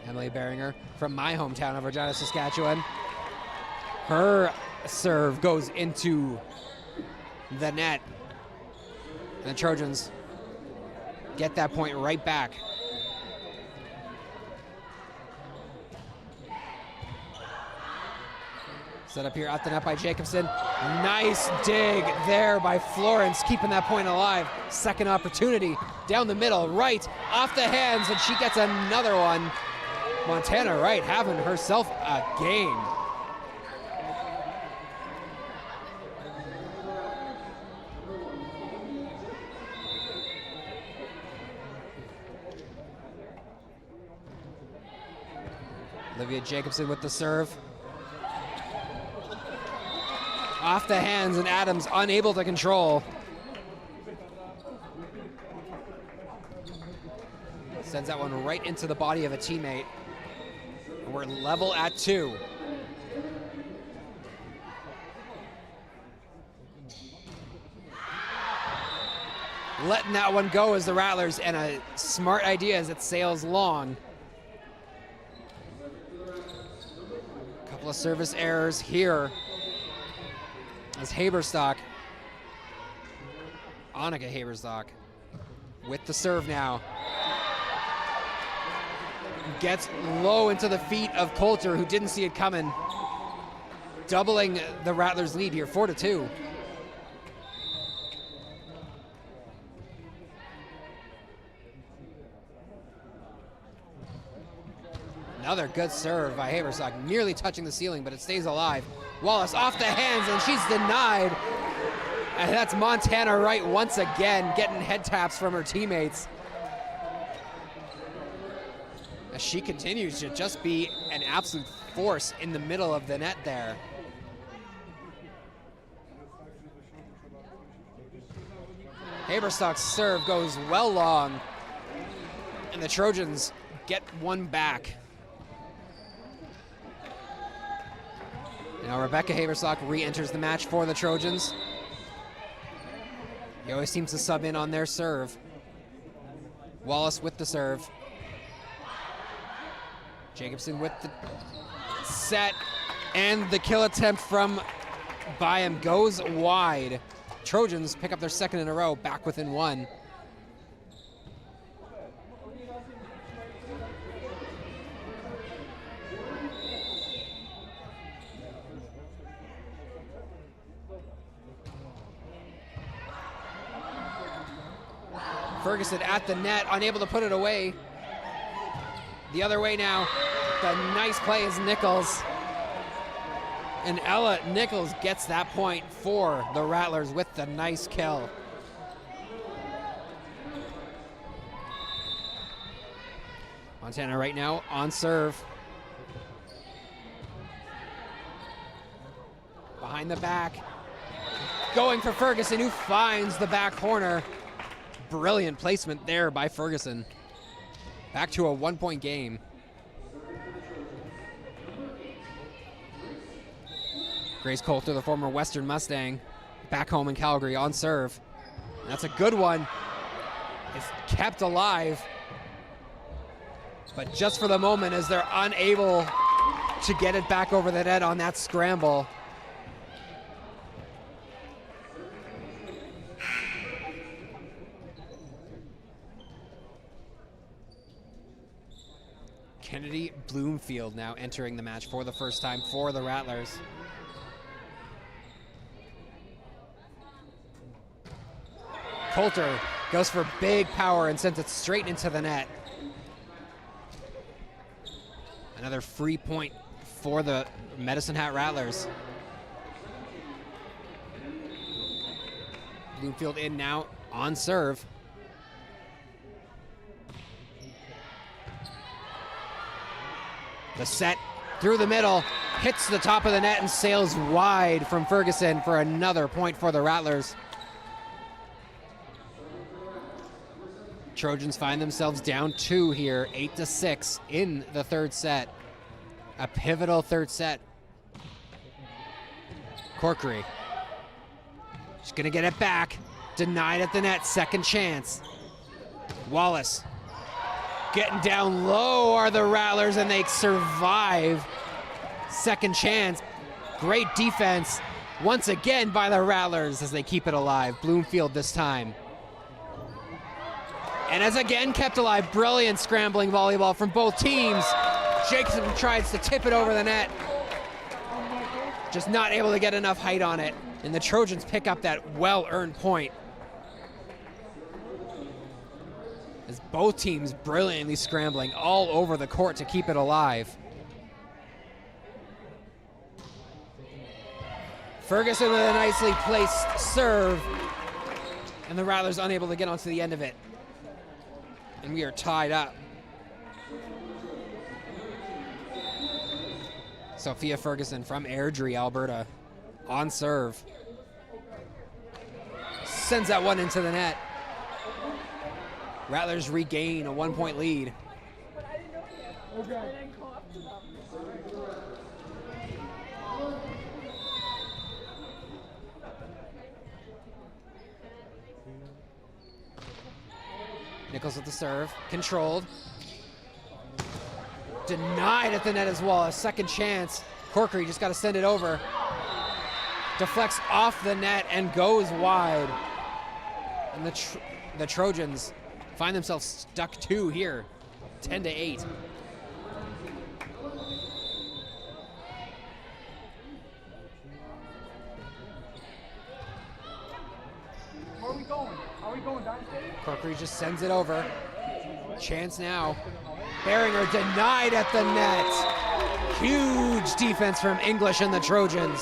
Emily Beringer from my hometown of Regina, Saskatchewan. Her serve goes into the net. And the Trojans get that point right back. Set up here at the net by Jacobson. Nice dig there by Florence, keeping that point alive. Second opportunity down the middle, right off the hands, and she gets another one. Montana Wright having herself a game. Olivia Jacobson with the serve. Off the hands, and Adams unable to control. Sends that one right into the body of a teammate. We're level at 2. Letting that one go as the Rattlers, and a smart idea as it sails long. Couple of service errors here as Haberstock, Annika Haberstock, with the serve now. Gets low into the feet of Coulter, who didn't see it coming. Doubling the Rattlers' lead here, 4-2. Another good serve by Haberstock, nearly touching the ceiling, but it stays alive. Wallace off the hands, and she's denied. And that's Montana Wright once again, getting head taps from her teammates. As she continues to just be an absolute force in the middle of the net there. Haberstock's serve goes well long, and the Trojans get one back. Now Rebecca Haberstock re-enters the match for the Trojans. He always seems to sub in on their serve. Wallace with the serve. Jacobson with the set, and the kill attempt from Byam goes wide. Trojans pick up their second in a row, back within one. Ferguson at the net, unable to put it away. The other way now. The nice play is Nichols. And Ella Nichols gets that point for the Rattlers with the nice kill. Montana right now on serve. Behind the back. Going for Ferguson, who finds the back corner. Brilliant placement there by Ferguson. Back to a one-point game. Grace Coulter, the former Western Mustang, back home in Calgary on serve. And that's a good one. It's kept alive. But just for the moment, as they're unable to get it back over the net on that scramble. Kennedy Bloomfield now entering the match for the first time for the Rattlers. Coulter goes for big power and sends it straight into the net. Another free point for the Medicine Hat Rattlers. Bloomfield in now on serve. The set through the middle, hits the top of the net and sails wide from Ferguson for another point for the Rattlers. Trojans find themselves down 2 here, 8-6 in the third set. A pivotal third set. Corkery. She's gonna get it back. Denied at the net, second chance. Wallace. Getting down low are the Rattlers, and they survive. Second chance. Great defense once again by the Rattlers as they keep it alive. Bloomfield this time. And as again kept alive, brilliant scrambling volleyball from both teams. Jacobson tries to tip it over the net. Just not able to get enough height on it. And the Trojans pick up that well-earned point. As both teams brilliantly scrambling all over the court to keep it alive. Ferguson with a nicely placed serve. And the Rattlers unable to get onto the end of it. And we are tied up. Sophia Ferguson from Airdrie, Alberta, on serve. Sends that one into the net. Rattlers regain a 1-point lead. Nichols with the serve, controlled. Denied at the net as well, a second chance Corkery just got to send it over. Deflects off the net and goes wide. And the Trojans find themselves stuck 2 here, 10-8. Where are we going? Are we going downstairs? Corkery just sends it over. Chance now. Beringer denied at the net. Huge defense from English and the Trojans.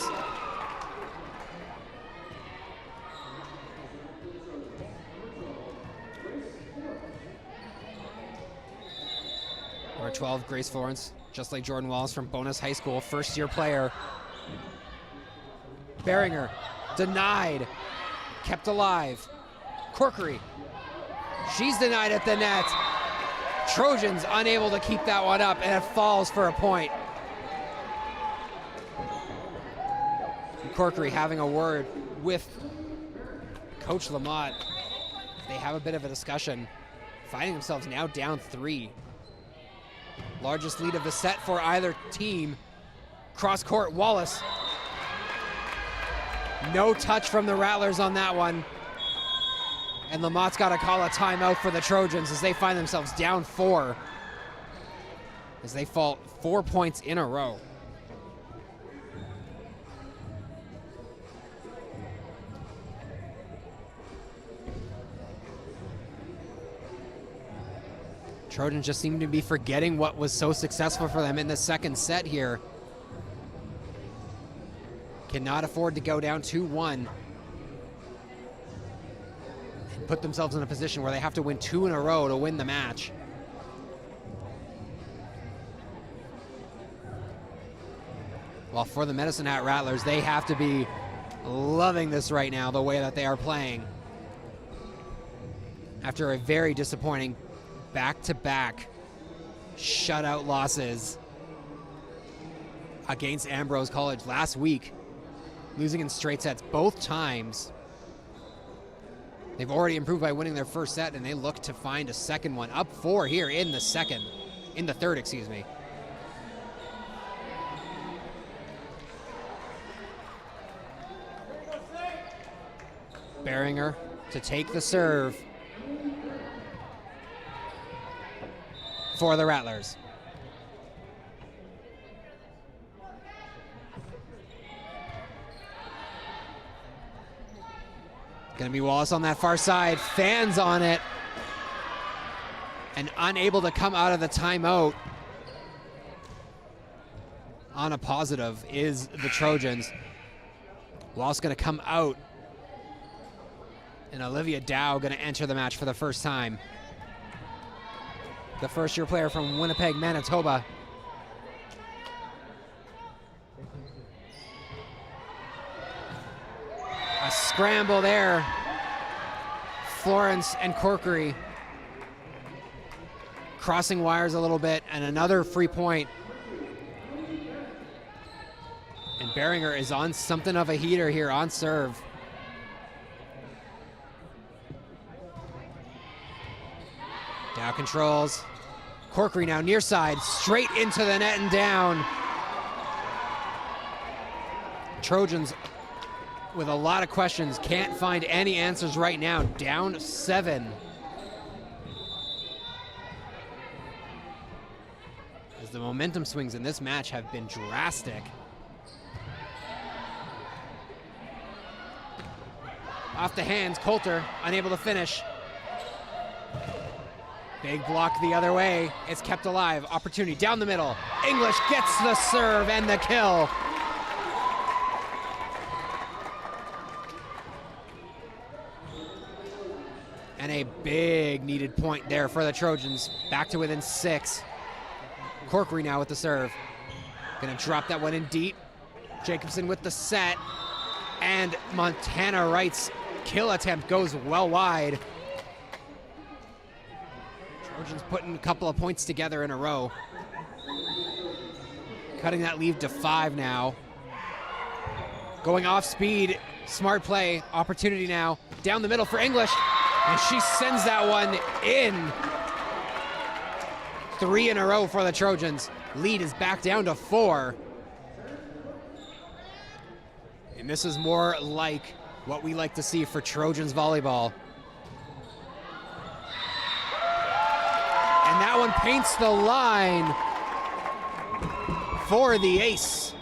Number 12, Grace Florence, just like Jordan Wallace from Bonus High School, first-year player. Beringer denied, kept alive. Corkery, she's denied at the net. Trojans unable to keep that one up, and it falls for a point. Corkery having a word with Coach Lamont. They have a bit of a discussion, finding themselves now down 3. Largest lead of the set for either team. Cross court, Wallace. No touch from the Rattlers on that one. And Lamont's got to call a timeout for the Trojans as they find themselves down 4. As they fall 4 points in a row. Trojans just seem to be forgetting what was so successful for them in the second set here. Cannot afford to go down 2-1. And put themselves in a position where they have to win 2 in a row to win the match. Well, for the Medicine Hat Rattlers, they have to be loving this right now, the way that they are playing. After a very disappointing back-to-back shutout losses against Ambrose College last week, losing in straight sets both times. They've already improved by winning their first set, and they look to find a second one. Up 4 here in the third, excuse me. Beringer to take the serve for the Rattlers. Gonna be Wallace on that far side, fans on it, and unable to come out of the timeout on a positive is the Trojans. Wallace gonna come out, and Olivia Dow gonna enter the match for the first time. The first-year player from Winnipeg, Manitoba. A scramble there. Florence and Corkery crossing wires a little bit, and another free point. And Beringer is on something of a heater here on serve. Dow controls. Corkery now near side, straight into the net and down. Trojans with a lot of questions, can't find any answers right now, down 7. As the momentum swings in this match have been drastic. Off the hands, Coulter unable to finish. Big block the other way. It's kept alive. Opportunity down the middle. English gets the serve and the kill. And a big needed point there for the Trojans. Back to within 6. Corkery now with the serve. Gonna drop that one in deep. Jacobson with the set. And Montana Wright's kill attempt goes well wide. Trojans putting a couple of points together in a row. Cutting that lead to 5 now. Going off speed, smart play, opportunity now. Down the middle for English, and she sends that one in. 3 in a row for the Trojans. Lead is back down to 4. And this is more like what we like to see for Trojans volleyball. And that one paints the line for the ace.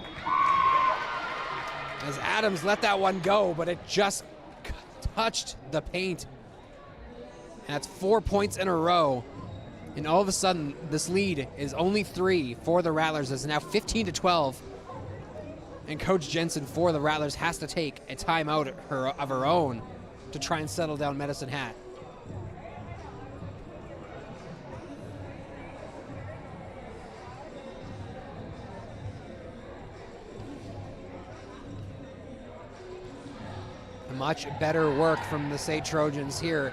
As Adams let that one go, but it just touched the paint. And that's 4 points in a row. And all of a sudden, this lead is only 3 for the Rattlers. It's now 15-12. And Coach Jensen for the Rattlers has to take a timeout of her own to try and settle down Medicine Hat. Much better work from the SAIT Trojans here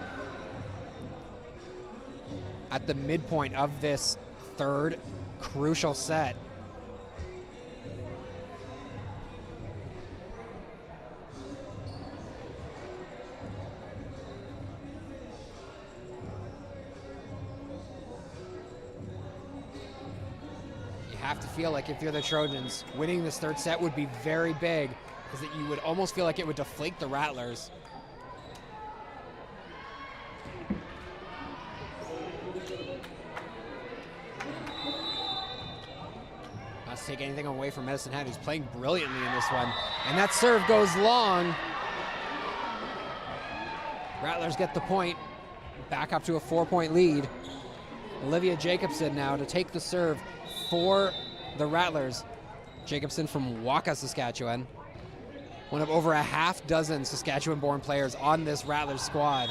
at the midpoint of this third crucial set. You have to feel like if you're the Trojans, winning this third set would be very big, is that you would almost feel like it would deflate the Rattlers. Not to take anything away from Medicine Hat, who's playing brilliantly in this one. And that serve goes long. Rattlers get the point, back up to a 4-point lead. Olivia Jacobson now to take the serve for the Rattlers. Jacobson from Waka, Saskatchewan. One of over a half dozen Saskatchewan-born players on this Rattlers squad.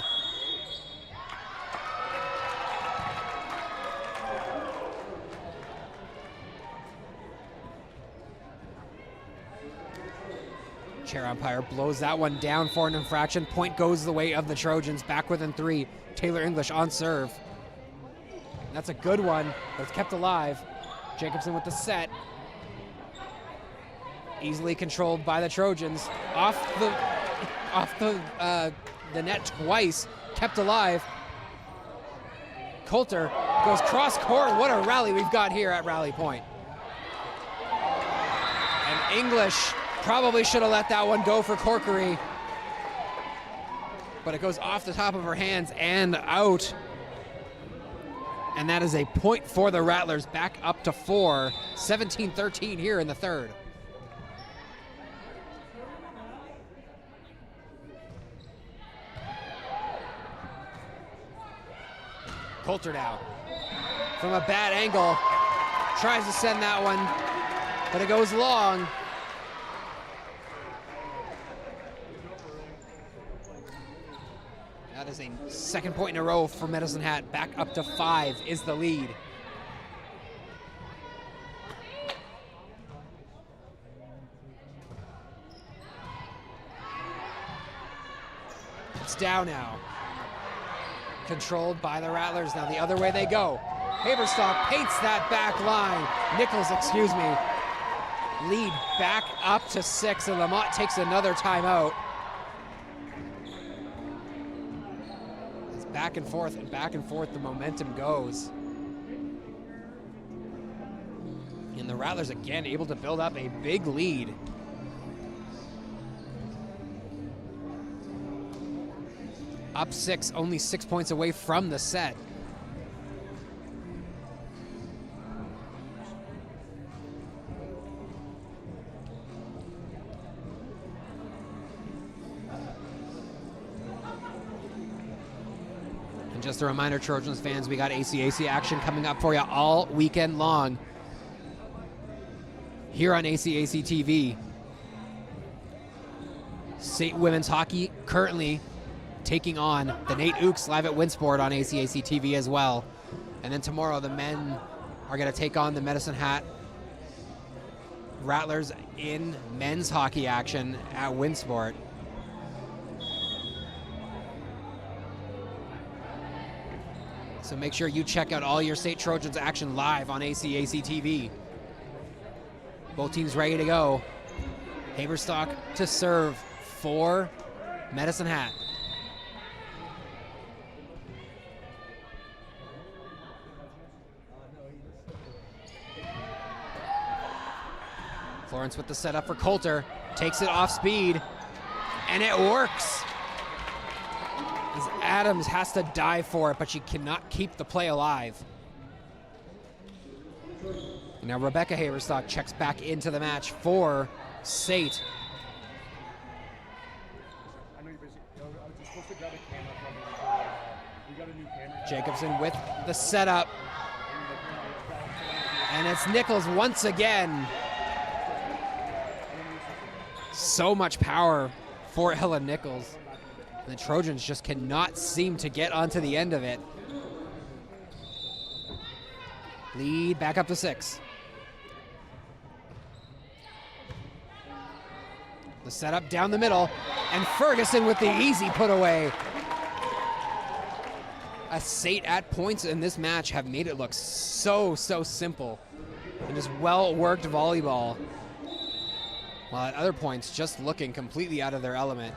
Chair umpire blows that one down for an infraction. Point goes the way of the Trojans, back within 3. Taylor English on serve. That's a good one, but it's kept alive. Jacobson with the set. Easily controlled by the Trojans. Off the net twice, kept alive. Coulter goes cross court. What a rally we've got here at Rally Point. And English probably should have let that one go for Corkery. But it goes off the top of her hands and out. And that is a point for the Rattlers, back up to 4. 17-13 here in the third. Coulter now, from a bad angle, tries to send that one, but it goes long. That is a second point in a row for Medicine Hat. Back up to 5 is the lead. It's down now. Controlled by the Rattlers. Now the other way they go. Haberstock paints that back line. Nichols, excuse me. Lead back up to 6, and Lamont takes another timeout. It's back and forth the momentum goes. And the Rattlers again able to build up a big lead. Up 6, only 6 points away from the set. And just a reminder, Trojans fans, we got ACAC action coming up for you all weekend long here on ACAC TV. SAIT women's hockey currently taking on the Nate Ooks live at Winsport on ACAC TV as well. And then tomorrow the men are going to take on the Medicine Hat Rattlers in men's hockey action at Winsport. So make sure you check out all your SAIT Trojans action live on ACAC TV. Both teams ready to go. Haberstock to serve for Medicine Hat. Florence with the setup for Coulter. Takes it off speed, and it works. As Adams has to dive for it, but she cannot keep the play alive. And now Rebecca Haverstock checks back into the match for SAIT. I know you're busy. I was supposed to grab a camera from me before we got a new camera. Jacobson with the setup. And it's Nichols once again. So much power for Ella Nichols. The Trojans just cannot seem to get onto the end of it. Lead back up to 6. The setup down the middle, and Ferguson with the easy put away. SAIT at points in this match have made it look so simple and just well-worked volleyball, while at other points just looking completely out of their element.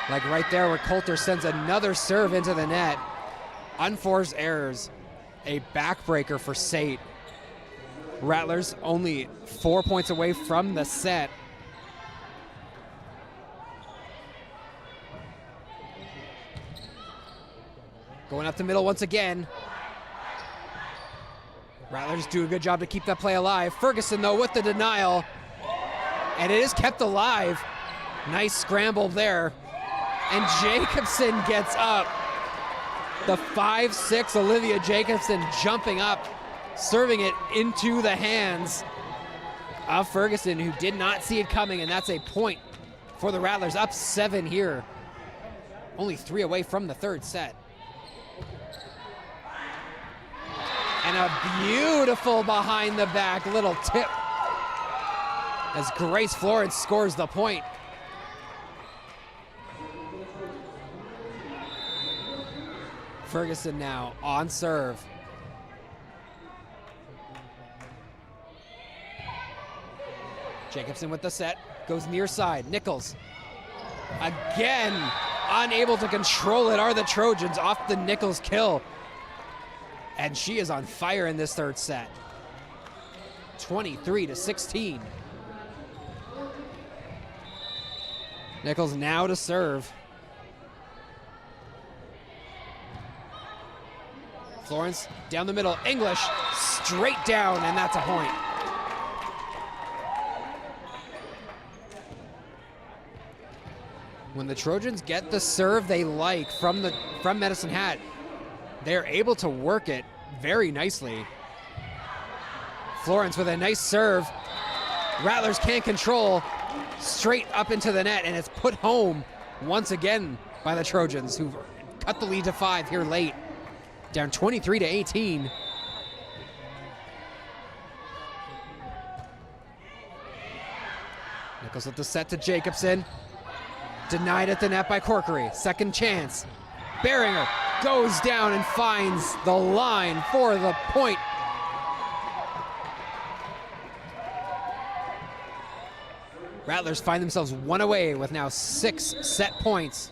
Like right there where Coulter sends another serve into the net. Unforced errors, a backbreaker for SAIT. Rattlers only 4 points away from the set. Going up the middle once again. Rattlers do a good job to keep that play alive. Ferguson, though, with the denial. And it is kept alive. Nice scramble there. And Jacobson gets up. The 5'6" Olivia Jacobson jumping up, serving it into the hands of Ferguson, who did not see it coming, and that's a point for the Rattlers. Up 7 here. Only 3 away from the third set. And a beautiful behind the back little tip as Grace Florence scores the point. Ferguson now on serve. Jacobson with the set, goes near side. Nichols again unable to control it are the Trojans off the Nichols kill. And she is on fire in this third set. 23-16. Nichols now to serve. Florence down the middle. English straight down, and that's a point. When the Trojans get the serve they like from Medicine Hat, they're able to work it very nicely. Florence with a nice serve. Rattlers can't control. Straight up into the net, and it's put home once again by the Trojans, who've cut the lead to 5 here late. Down 23-18. Nichols with the set to Jacobson. Denied at the net by Corkery. Second chance. Beringer goes down and finds the line for the point. Rattlers find themselves 1 away with now 6 set points.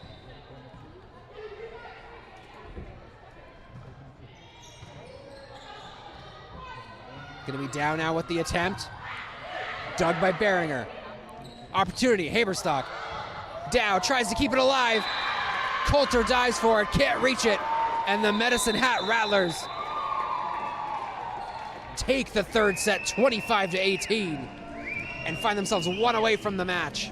Gonna be down now with the attempt. Dug by Beringer. Opportunity, Haberstock. Dow tries to keep it alive. Coulter dives for it, can't reach it. And the Medicine Hat Rattlers take the third set 25-18 and find themselves 1 away from the match.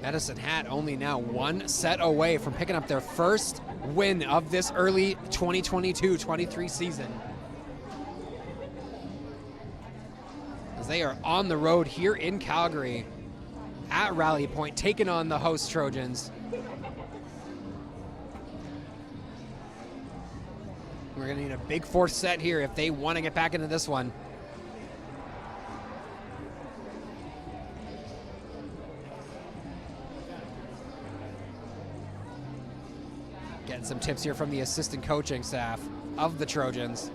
Medicine Hat only now 1 set away from picking up their first win of this early 2022-23 season, as they are on the road here in Calgary at Rally Point, taking on the host Trojans. We're gonna need a big 4th set here if they want to get back into this one. Getting some tips here from the assistant coaching staff of the Trojans.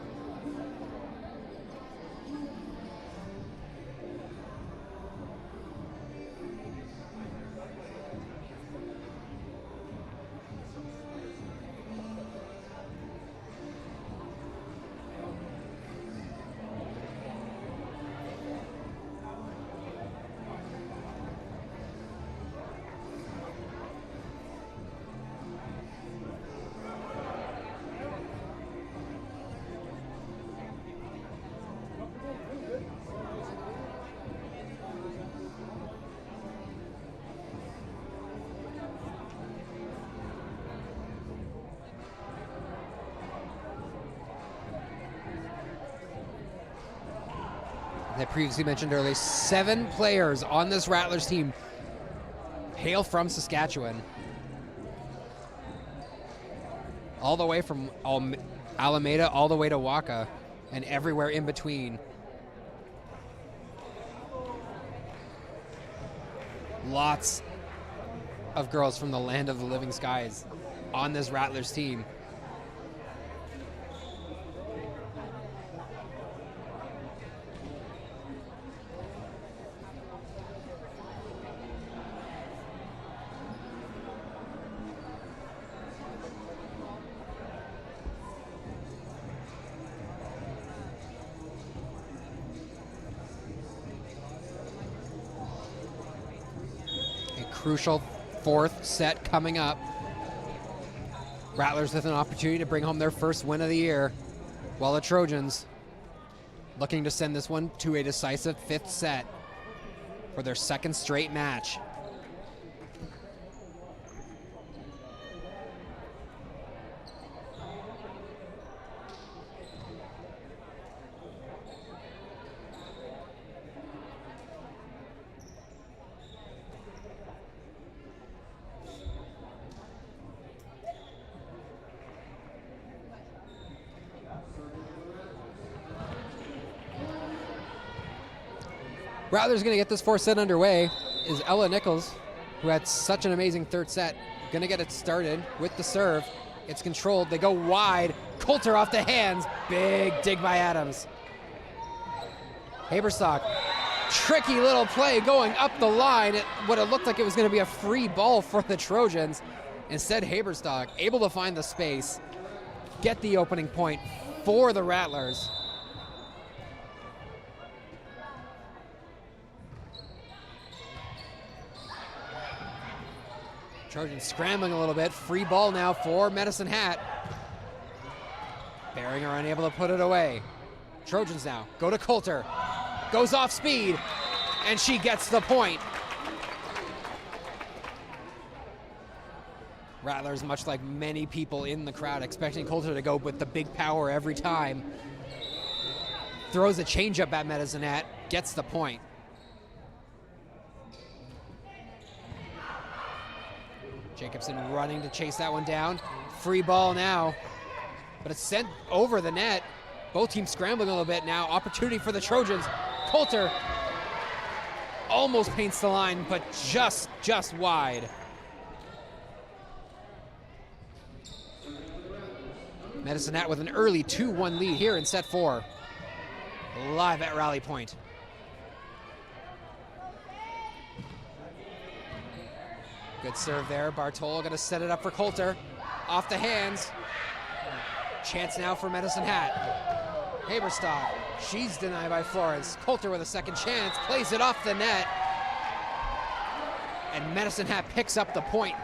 I previously mentioned earlier, 7 players on this Rattlers team hail from Saskatchewan. All the way from Alameda all the way to Waka and everywhere in between. Lots of girls from the land of the living skies on this Rattlers team. Crucial 4th set coming up. Rattlers with an opportunity to bring home their first win of the year, while the Trojans looking to send this one to a decisive 5th set for their 2nd straight match. Rattlers going to get this 4th set underway is Ella Nichols, who had such an amazing 3rd set. Going to get it started with the serve. It's controlled. They go wide. Coulter off the hands. Big dig by Adams. Haberstock. Tricky little play going up the line. What it looked like it was going to be a free ball for the Trojans. Instead, Haberstock able to find the space, get the opening point for the Rattlers. Trojans scrambling a little bit. Free ball now for Medicine Hat. Beringer unable to put it away. Trojans now go to Coulter. Goes off speed, and she gets the point. Rattlers, much like many people in the crowd, expecting Coulter to go with the big power every time. Throws a changeup at Medicine Hat, gets the point. Jacobson running to chase that one down. Free ball now, but it's sent over the net. Both teams scrambling a little bit now. Opportunity for the Trojans. Coulter almost paints the line, but just wide. Medicine Hat with an early 2-1 lead here in set 4. Live at Rally Point. Good serve there. Bartolo going to set it up for Coulter. Off the hands. Chance now for Medicine Hat. Haberstock. She's denied by Florence. Coulter with a second chance. Plays it off the net. And Medicine Hat picks up the point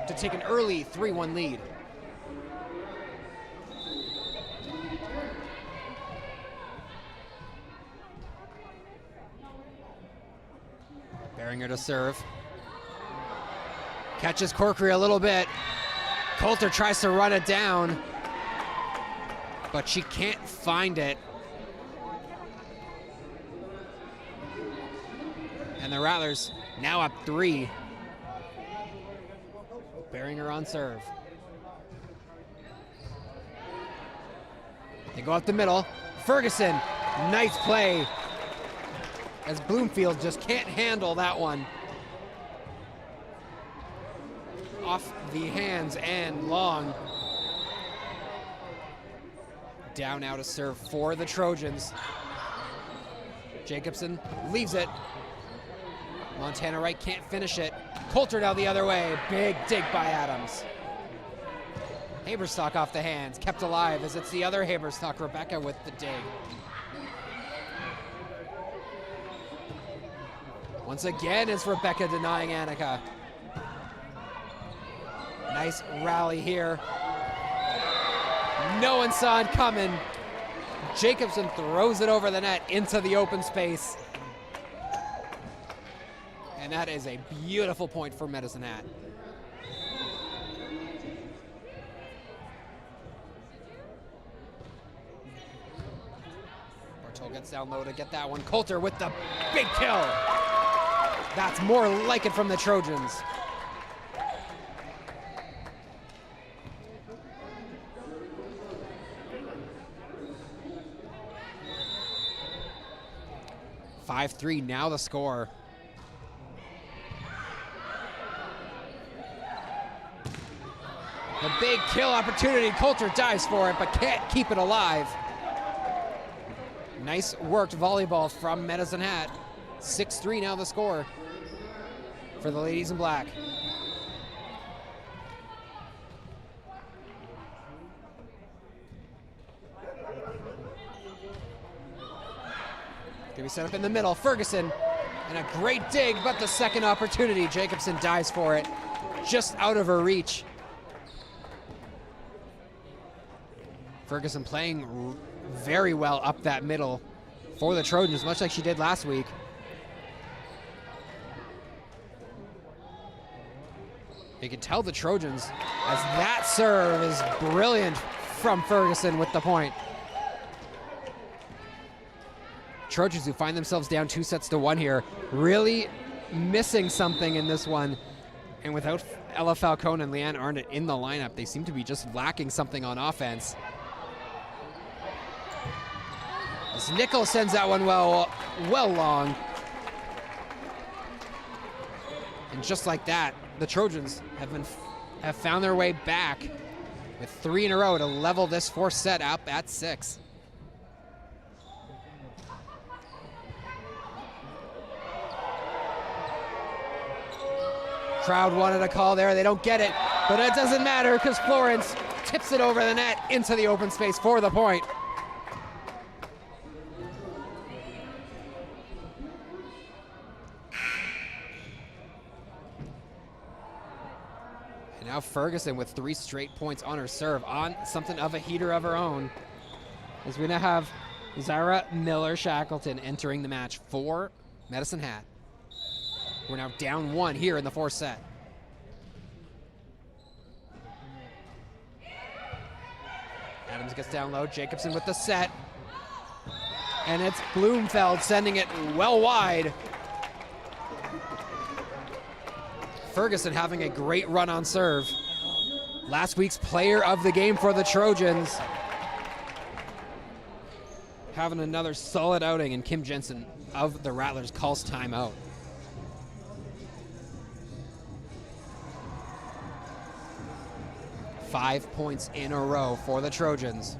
to take an early 3-1 lead. Beringer to serve. Catches Corkery a little bit. Coulter tries to run it down, but she can't find it. And the Rattlers now up 3. Beringer on serve. They go up the middle. Ferguson, nice play. As Bloomfield just can't handle that one. Off the hands and long. Down now to serve for the Trojans. Jacobson leaves it. Montana Wright can't finish it. Coulter now the other way. Big dig by Adams. Haberstock off the hands, kept alive as it's the other Haberstock, Rebecca with the dig. Once again, it's Rebecca denying Annika. Nice rally here. No one saw it coming. Jacobson throws it over the net into the open space. And that is a beautiful point for Medicine Hat. Bartol gets down low to get that one. Coulter with the big kill. That's more like it from the Trojans. (5-3) now the score. The big kill opportunity. Coulter dives for it, but can't keep it alive. Nice worked volleyball from Medicine Hat. 6-3 now the score for the ladies in black. Gonna be set up in the middle. Ferguson, and a great dig, but the second opportunity. Jacobson dives for it, just out of her reach. Ferguson playing very well up that middle for the Trojans, much like she did last week. You can tell the Trojans, as that serve is brilliant from Ferguson with the point. Trojans, who find themselves down 2-1 here, really missing something in this one. And without Ella Falcone and Leanne Arnott in the lineup, they seem to be just lacking something on offense. As Nichols sends that one well long. And just like that, the Trojans have found their way back with 3 in a row to level this fourth set up at 6. Crowd wanted a call there. They don't get it, but it doesn't matter because Florence tips it over the net into the open space for the point. And now Ferguson with 3 straight points on her serve, on something of a heater of her own. As we now have Zara Miller-Shackleton entering the match for Medicine Hat. We're now down 1 here in the fourth set. Adams gets down low. Jacobson with the set. And it's Bloomfeld sending it well wide. Ferguson having a great run on serve. Last week's player of the game for the Trojans. Having another solid outing, and Kim Jensen of the Rattlers calls timeout. Five points in a row for the Trojans.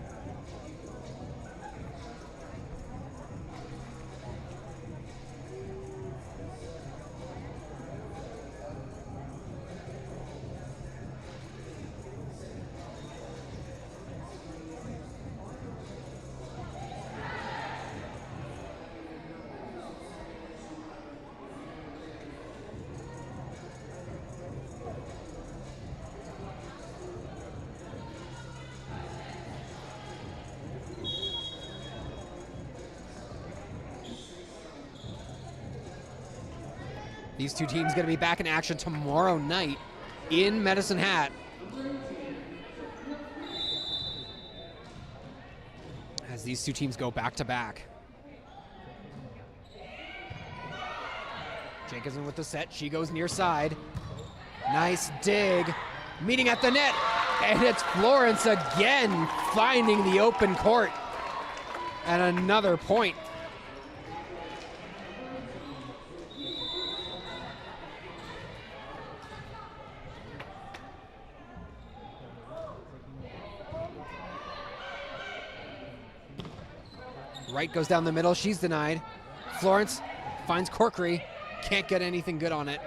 These two teams going to be back in action tomorrow night in Medicine Hat. As these two teams go back to back. Jacobson with the set. She goes near side. Nice dig. Meeting at the net. And it's Florence again finding the open court. And another point. Wright goes down the middle. She's denied. Florence finds Corkery. Can't get anything good on it.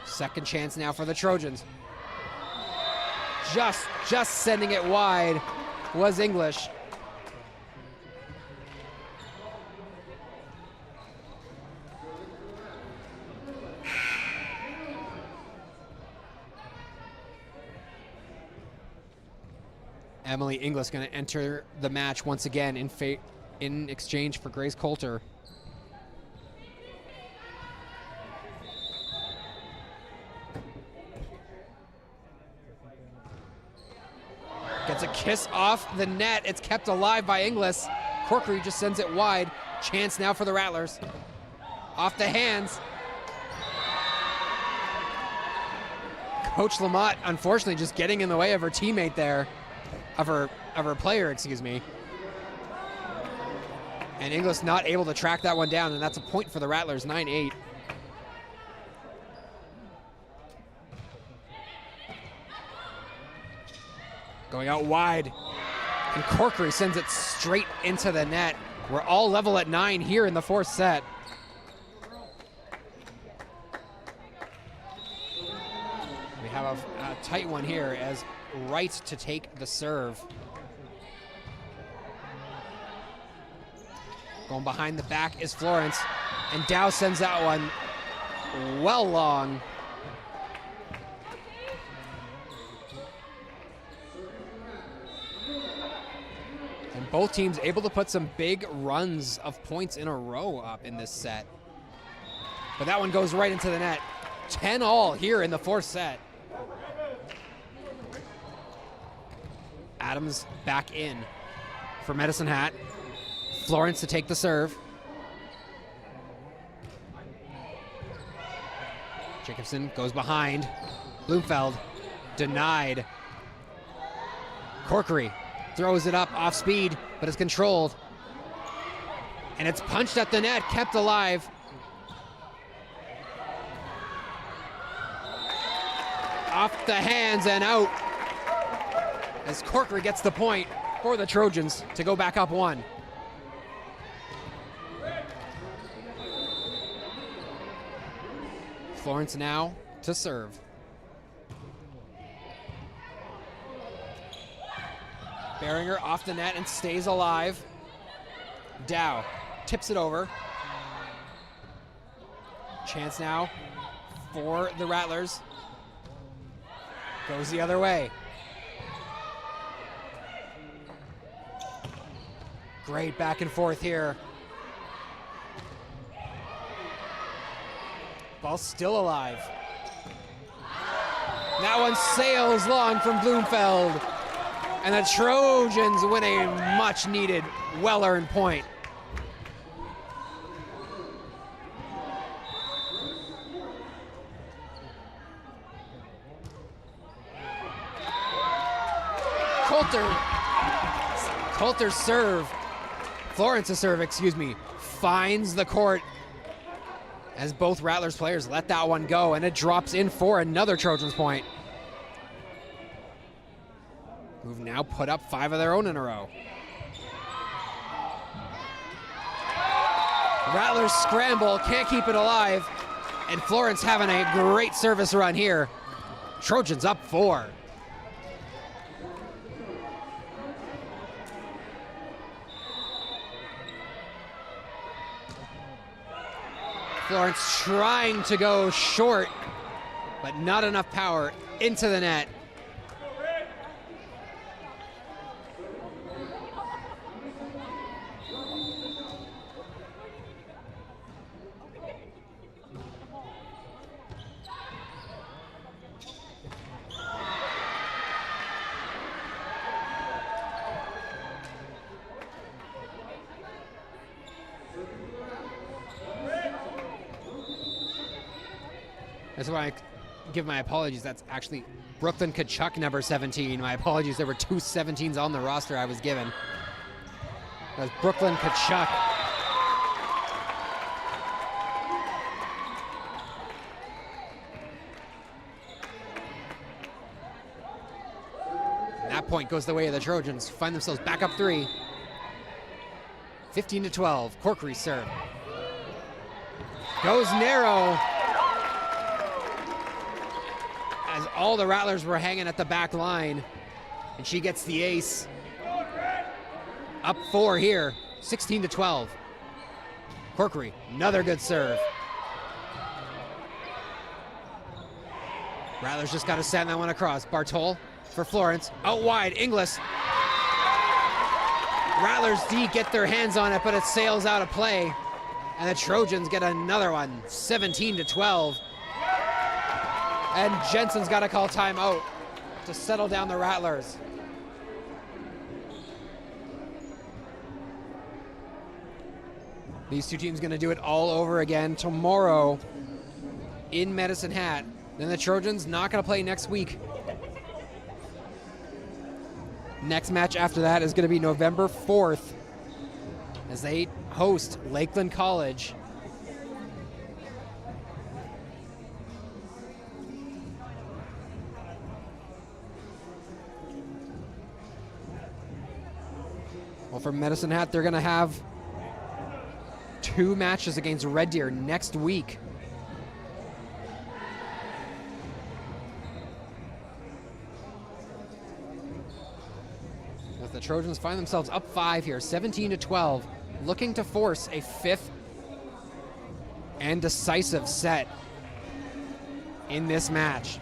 Second chance now for the Trojans. Just sending it wide was English. Emily Inglis going to enter the match once again in exchange for Grace Coulter. Gets a kiss off the net. It's kept alive by Inglis. Corkery just sends it wide. Chance now for the Rattlers. Off the hands. Coach Lamott, unfortunately, just getting in the way of her teammate there. Of her player, excuse me. And Inglis not able to track that one down, and that's a point for the Rattlers, 9-8. Going out wide, and Corkery sends it straight into the net. We're all level at 9 here in the fourth set. We have a tight one here as Wright to take the serve. Going behind the back is Florence, and Dow sends that one well long. And both teams able to put some big runs of points in a row up in this set. But that one goes right into the net. 10-all here in the fourth set. Adams back in for Medicine Hat. Florence to take the serve. Jacobson goes behind. Bloomfeld denied. Corkery throws it up off speed, but it's controlled. And it's punched at the net, kept alive. Off the hands and out. As Corkery gets the point for the Trojans to go back up 1. Florence now to serve. Beringer off the net and stays alive. Dow tips it over. Chance now for the Rattlers. Goes the other way. Great back and forth here. Ball still alive. That one sails long from Bloomfeld. And the Trojans win a much-needed, well-earned point. Coulter's serve. Florence's serve, excuse me, finds the court as both Rattlers players let that one go, and it drops in for another Trojans point. Who've now put up 5 of their own in a row. Rattlers scramble, can't keep it alive, and Florence having a great service run here. Trojans up 4. Florence trying to go short, but not enough power into the net. That's why I give my apologies. That's actually Brooklyn Kachuk, number 17. My apologies, there were 2 17s on the roster I was given. That's Brooklyn Kachuk. And that point goes the way of the Trojans. Find themselves back up 3. 15-12, Corkery serve. Goes narrow. As all the Rattlers were hanging at the back line. And she gets the ace. Up 4 here, 16-12. Corkery, another good serve. Rattlers just got to send that one across. Bartol for Florence, out wide, Inglis. Rattlers D get their hands on it, but it sails out of play. And the Trojans get another one, 17-12. And Jensen's got to call timeout to settle down the Rattlers. These two teams going to do it all over again tomorrow in Medicine Hat. Then the Trojans not going to play next week. Next match after that is going to be November 4th as they host Lakeland College. Well, for Medicine Hat, they're going to have 2 matches against Red Deer next week. As the Trojans find themselves up 5 here, 17-12, looking to force a 5th and decisive set in this match.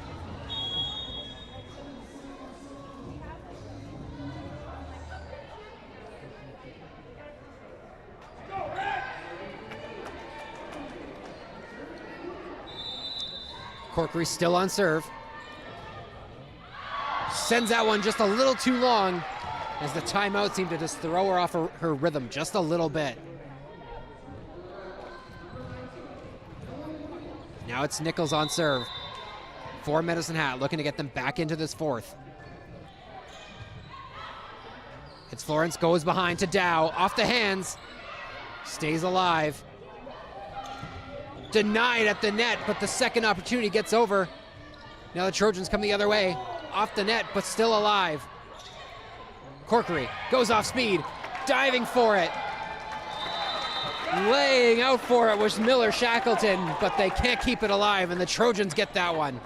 Corkery still on serve. Sends that one just a little too long as the timeout seemed to just throw her off her rhythm just a little bit. Now it's Nichols on serve for Medicine Hat, looking to get them back into this 4th. It's Florence, goes behind to Dow, off the hands, stays alive. Denied at the net, but the second opportunity gets over. Now the Trojans come the other way, off the net, but still alive. Corkery goes off speed, diving for it. Laying out for it was Miller Shackleton, but they can't keep it alive, and the Trojans get that one.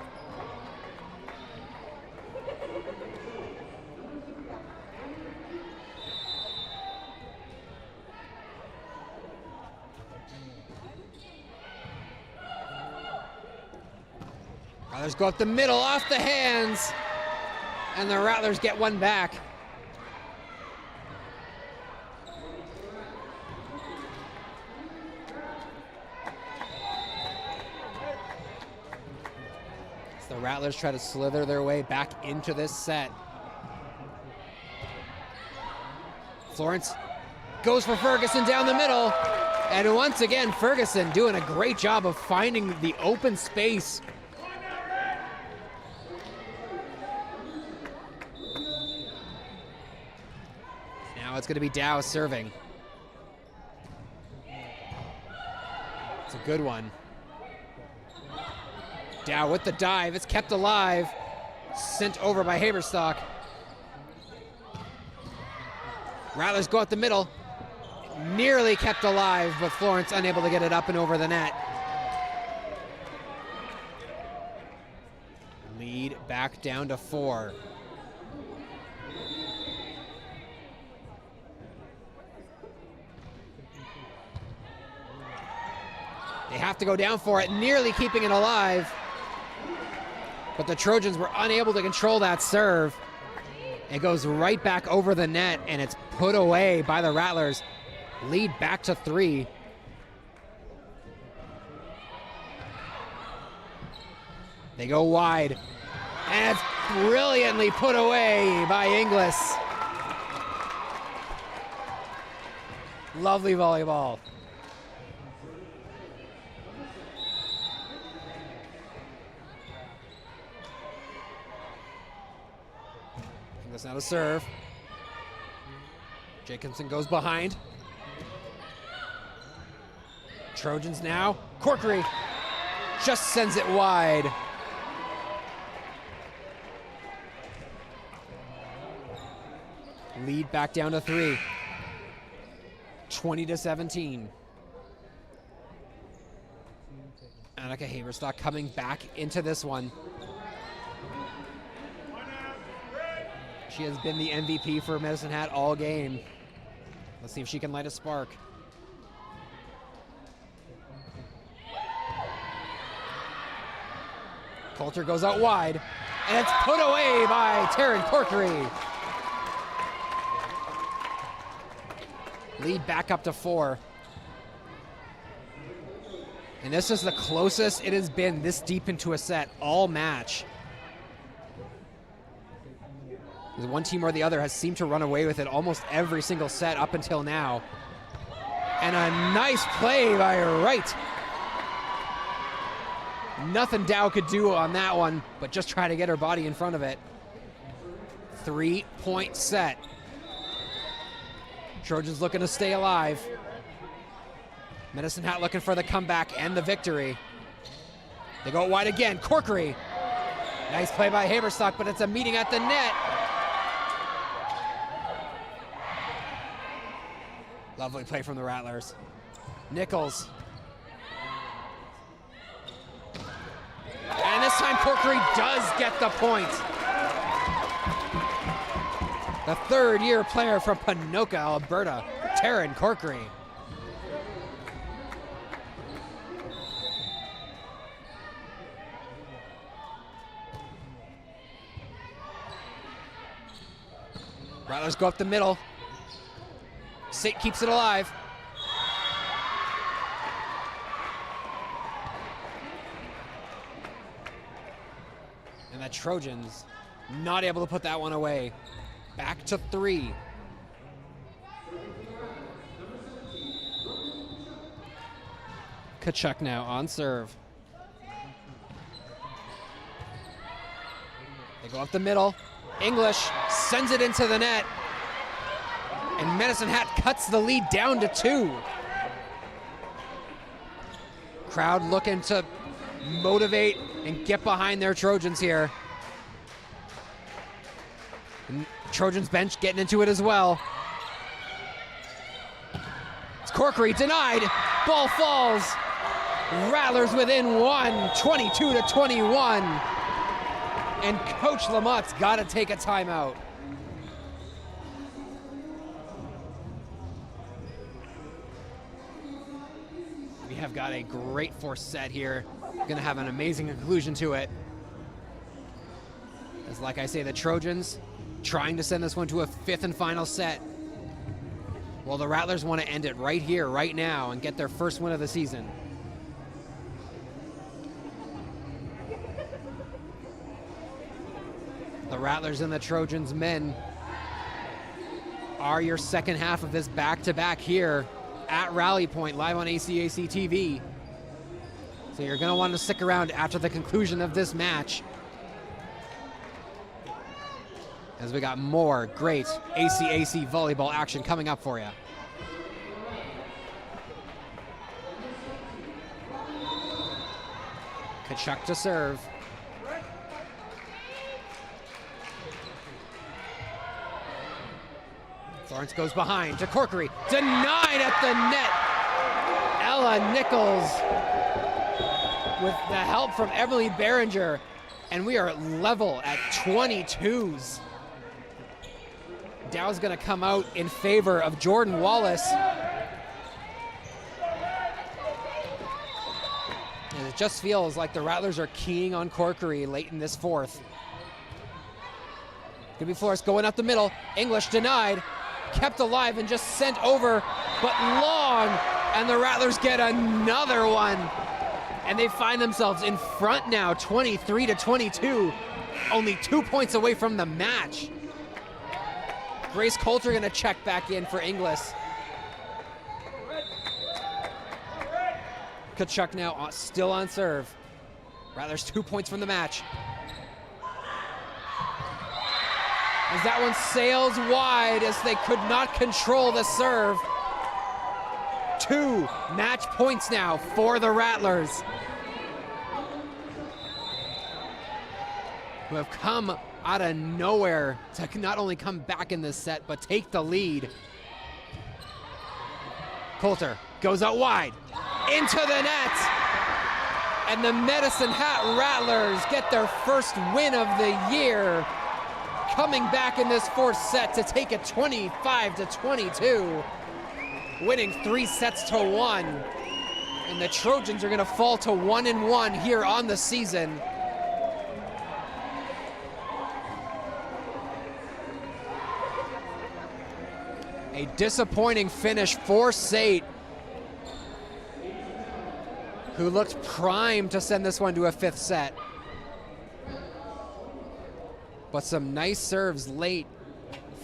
Rattlers go up the middle, off the hands, and the Rattlers get one back. As the Rattlers try to slither their way back into this set. Florence goes for Ferguson down the middle, and once again, Ferguson doing a great job of finding the open space. Now it's going to be Dow serving. It's a good one. Dow with the dive. It's kept alive. Sent over by Haberstock. Rattlers go up the middle. Nearly kept alive, but Florence unable to get it up and over the net. Lead back down to 4. They have to go down for it, nearly keeping it alive. But the Trojans were unable to control that serve. It goes right back over the net, and it's put away by the Rattlers. Lead back to 3. They go wide, and it's brilliantly put away by Inglis. Lovely volleyball. Inglis now to serve. Jacobson goes behind. Trojans now. Corkery just sends it wide. Lead back down to 3. 20-17. Annika Haberstock coming back into this one. She has been the MVP for Medicine Hat all game. Let's see if she can light a spark. Coulter goes out wide, and it's put away by Taryn Corkery. Lead back up to 4. And this is the closest it has been this deep into a set all match. One team or the other has seemed to run away with it almost every single set up until now. And a nice play by Wright. Nothing Dow could do on that one, but just try to get her body in front of it. 3-point set. Trojans looking to stay alive. Medicine Hat looking for the comeback and the victory. They go wide again. Corkery. Nice play by Haberstock, but it's a meeting at the net. Lovely play from the Rattlers. Nichols. And this time Corkery does get the point. The third-year player from Ponoka, Alberta, Taryn Corkery. Rattlers go up the middle. SAIT keeps it alive. And the Trojans not able to put that one away. Back to 3. Kachuk now on serve. They go up the middle. English sends it into the net. And Medicine Hat cuts the lead down to 2. Crowd looking to motivate and get behind their Trojans here. And Trojans bench getting into it as well. It's Corkery denied. Ball falls. Rattlers within 1, 22-21. And Coach Lamott's got to take a timeout. We have got a great fourth set here. Going to have an amazing conclusion to it. As like I say, the Trojans trying to send this one to a 5th and final set. Well, the Rattlers want to end it right here, right now, and get their first win of the season. The Rattlers and the Trojans men are your second half of this back-to-back here at Rally Point, live on ACAC TV. So you're going to want to stick around after the conclusion of this match, as we got more great ACAC volleyball action coming up for you. Kachuk to serve. Florence goes behind to Corkery. Denied at the net. Ella Nichols with the help from Emily Behringer. And we are level at 22s. Dow's going to come out in favor of Jordan Wallace. And it just feels like the Rattlers are keying on Corkery late in this fourth. Could be Flores going up the middle. English denied. Kept alive and just sent over, but long. And the Rattlers get another one. And they find themselves in front now, 23-22. Only 2 points away from the match. Grace Coulter gonna check back in for Inglis. Kachuk now still on serve. Rattlers 2 points from the match. As that one sails wide as they could not control the serve. 2 match points now for the Rattlers, who have come out of nowhere to not only come back in this set, but take the lead. Coulter goes out wide, into the net, and the Medicine Hat Rattlers get their first win of the year, coming back in this fourth set to take it 25-22, winning 3-1, and the Trojans are gonna fall to 1-1 here on the season. A disappointing finish for SAIT, who looked primed to send this one to a fifth set. But some nice serves late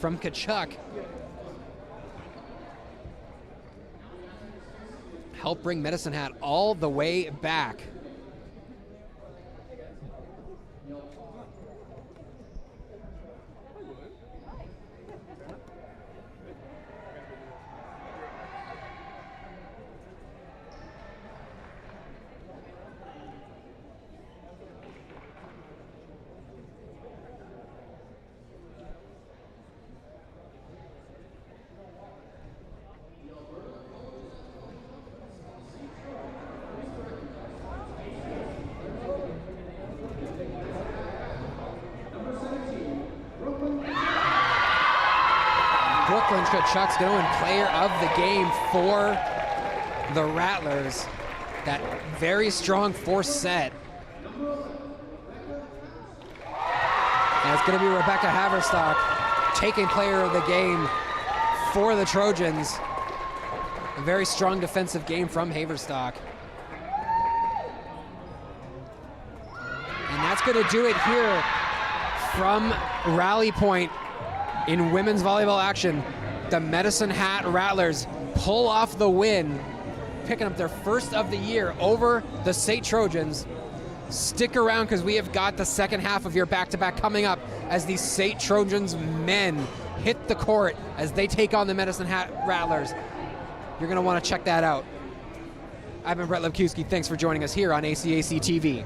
from Tkachuk helped bring Medicine Hat all the way back. Brooklyn Tkachuk's going to win player of the game for the Rattlers. That very strong fourth set. And it's going to be Rebecca Haverstock taking player of the game for the Trojans. A very strong defensive game from Haverstock. And that's going to do it here from Rally Point. In women's volleyball action, the Medicine Hat Rattlers pull off the win, picking up their first of the year over the SAIT Trojans. Stick around because we have got the second half of your back-to-back coming up as the SAIT Trojans men hit the court as they take on the Medicine Hat Rattlers. You're going to want to check that out. I've been Brett Lebkowski. Thanks for joining us here on ACAC TV.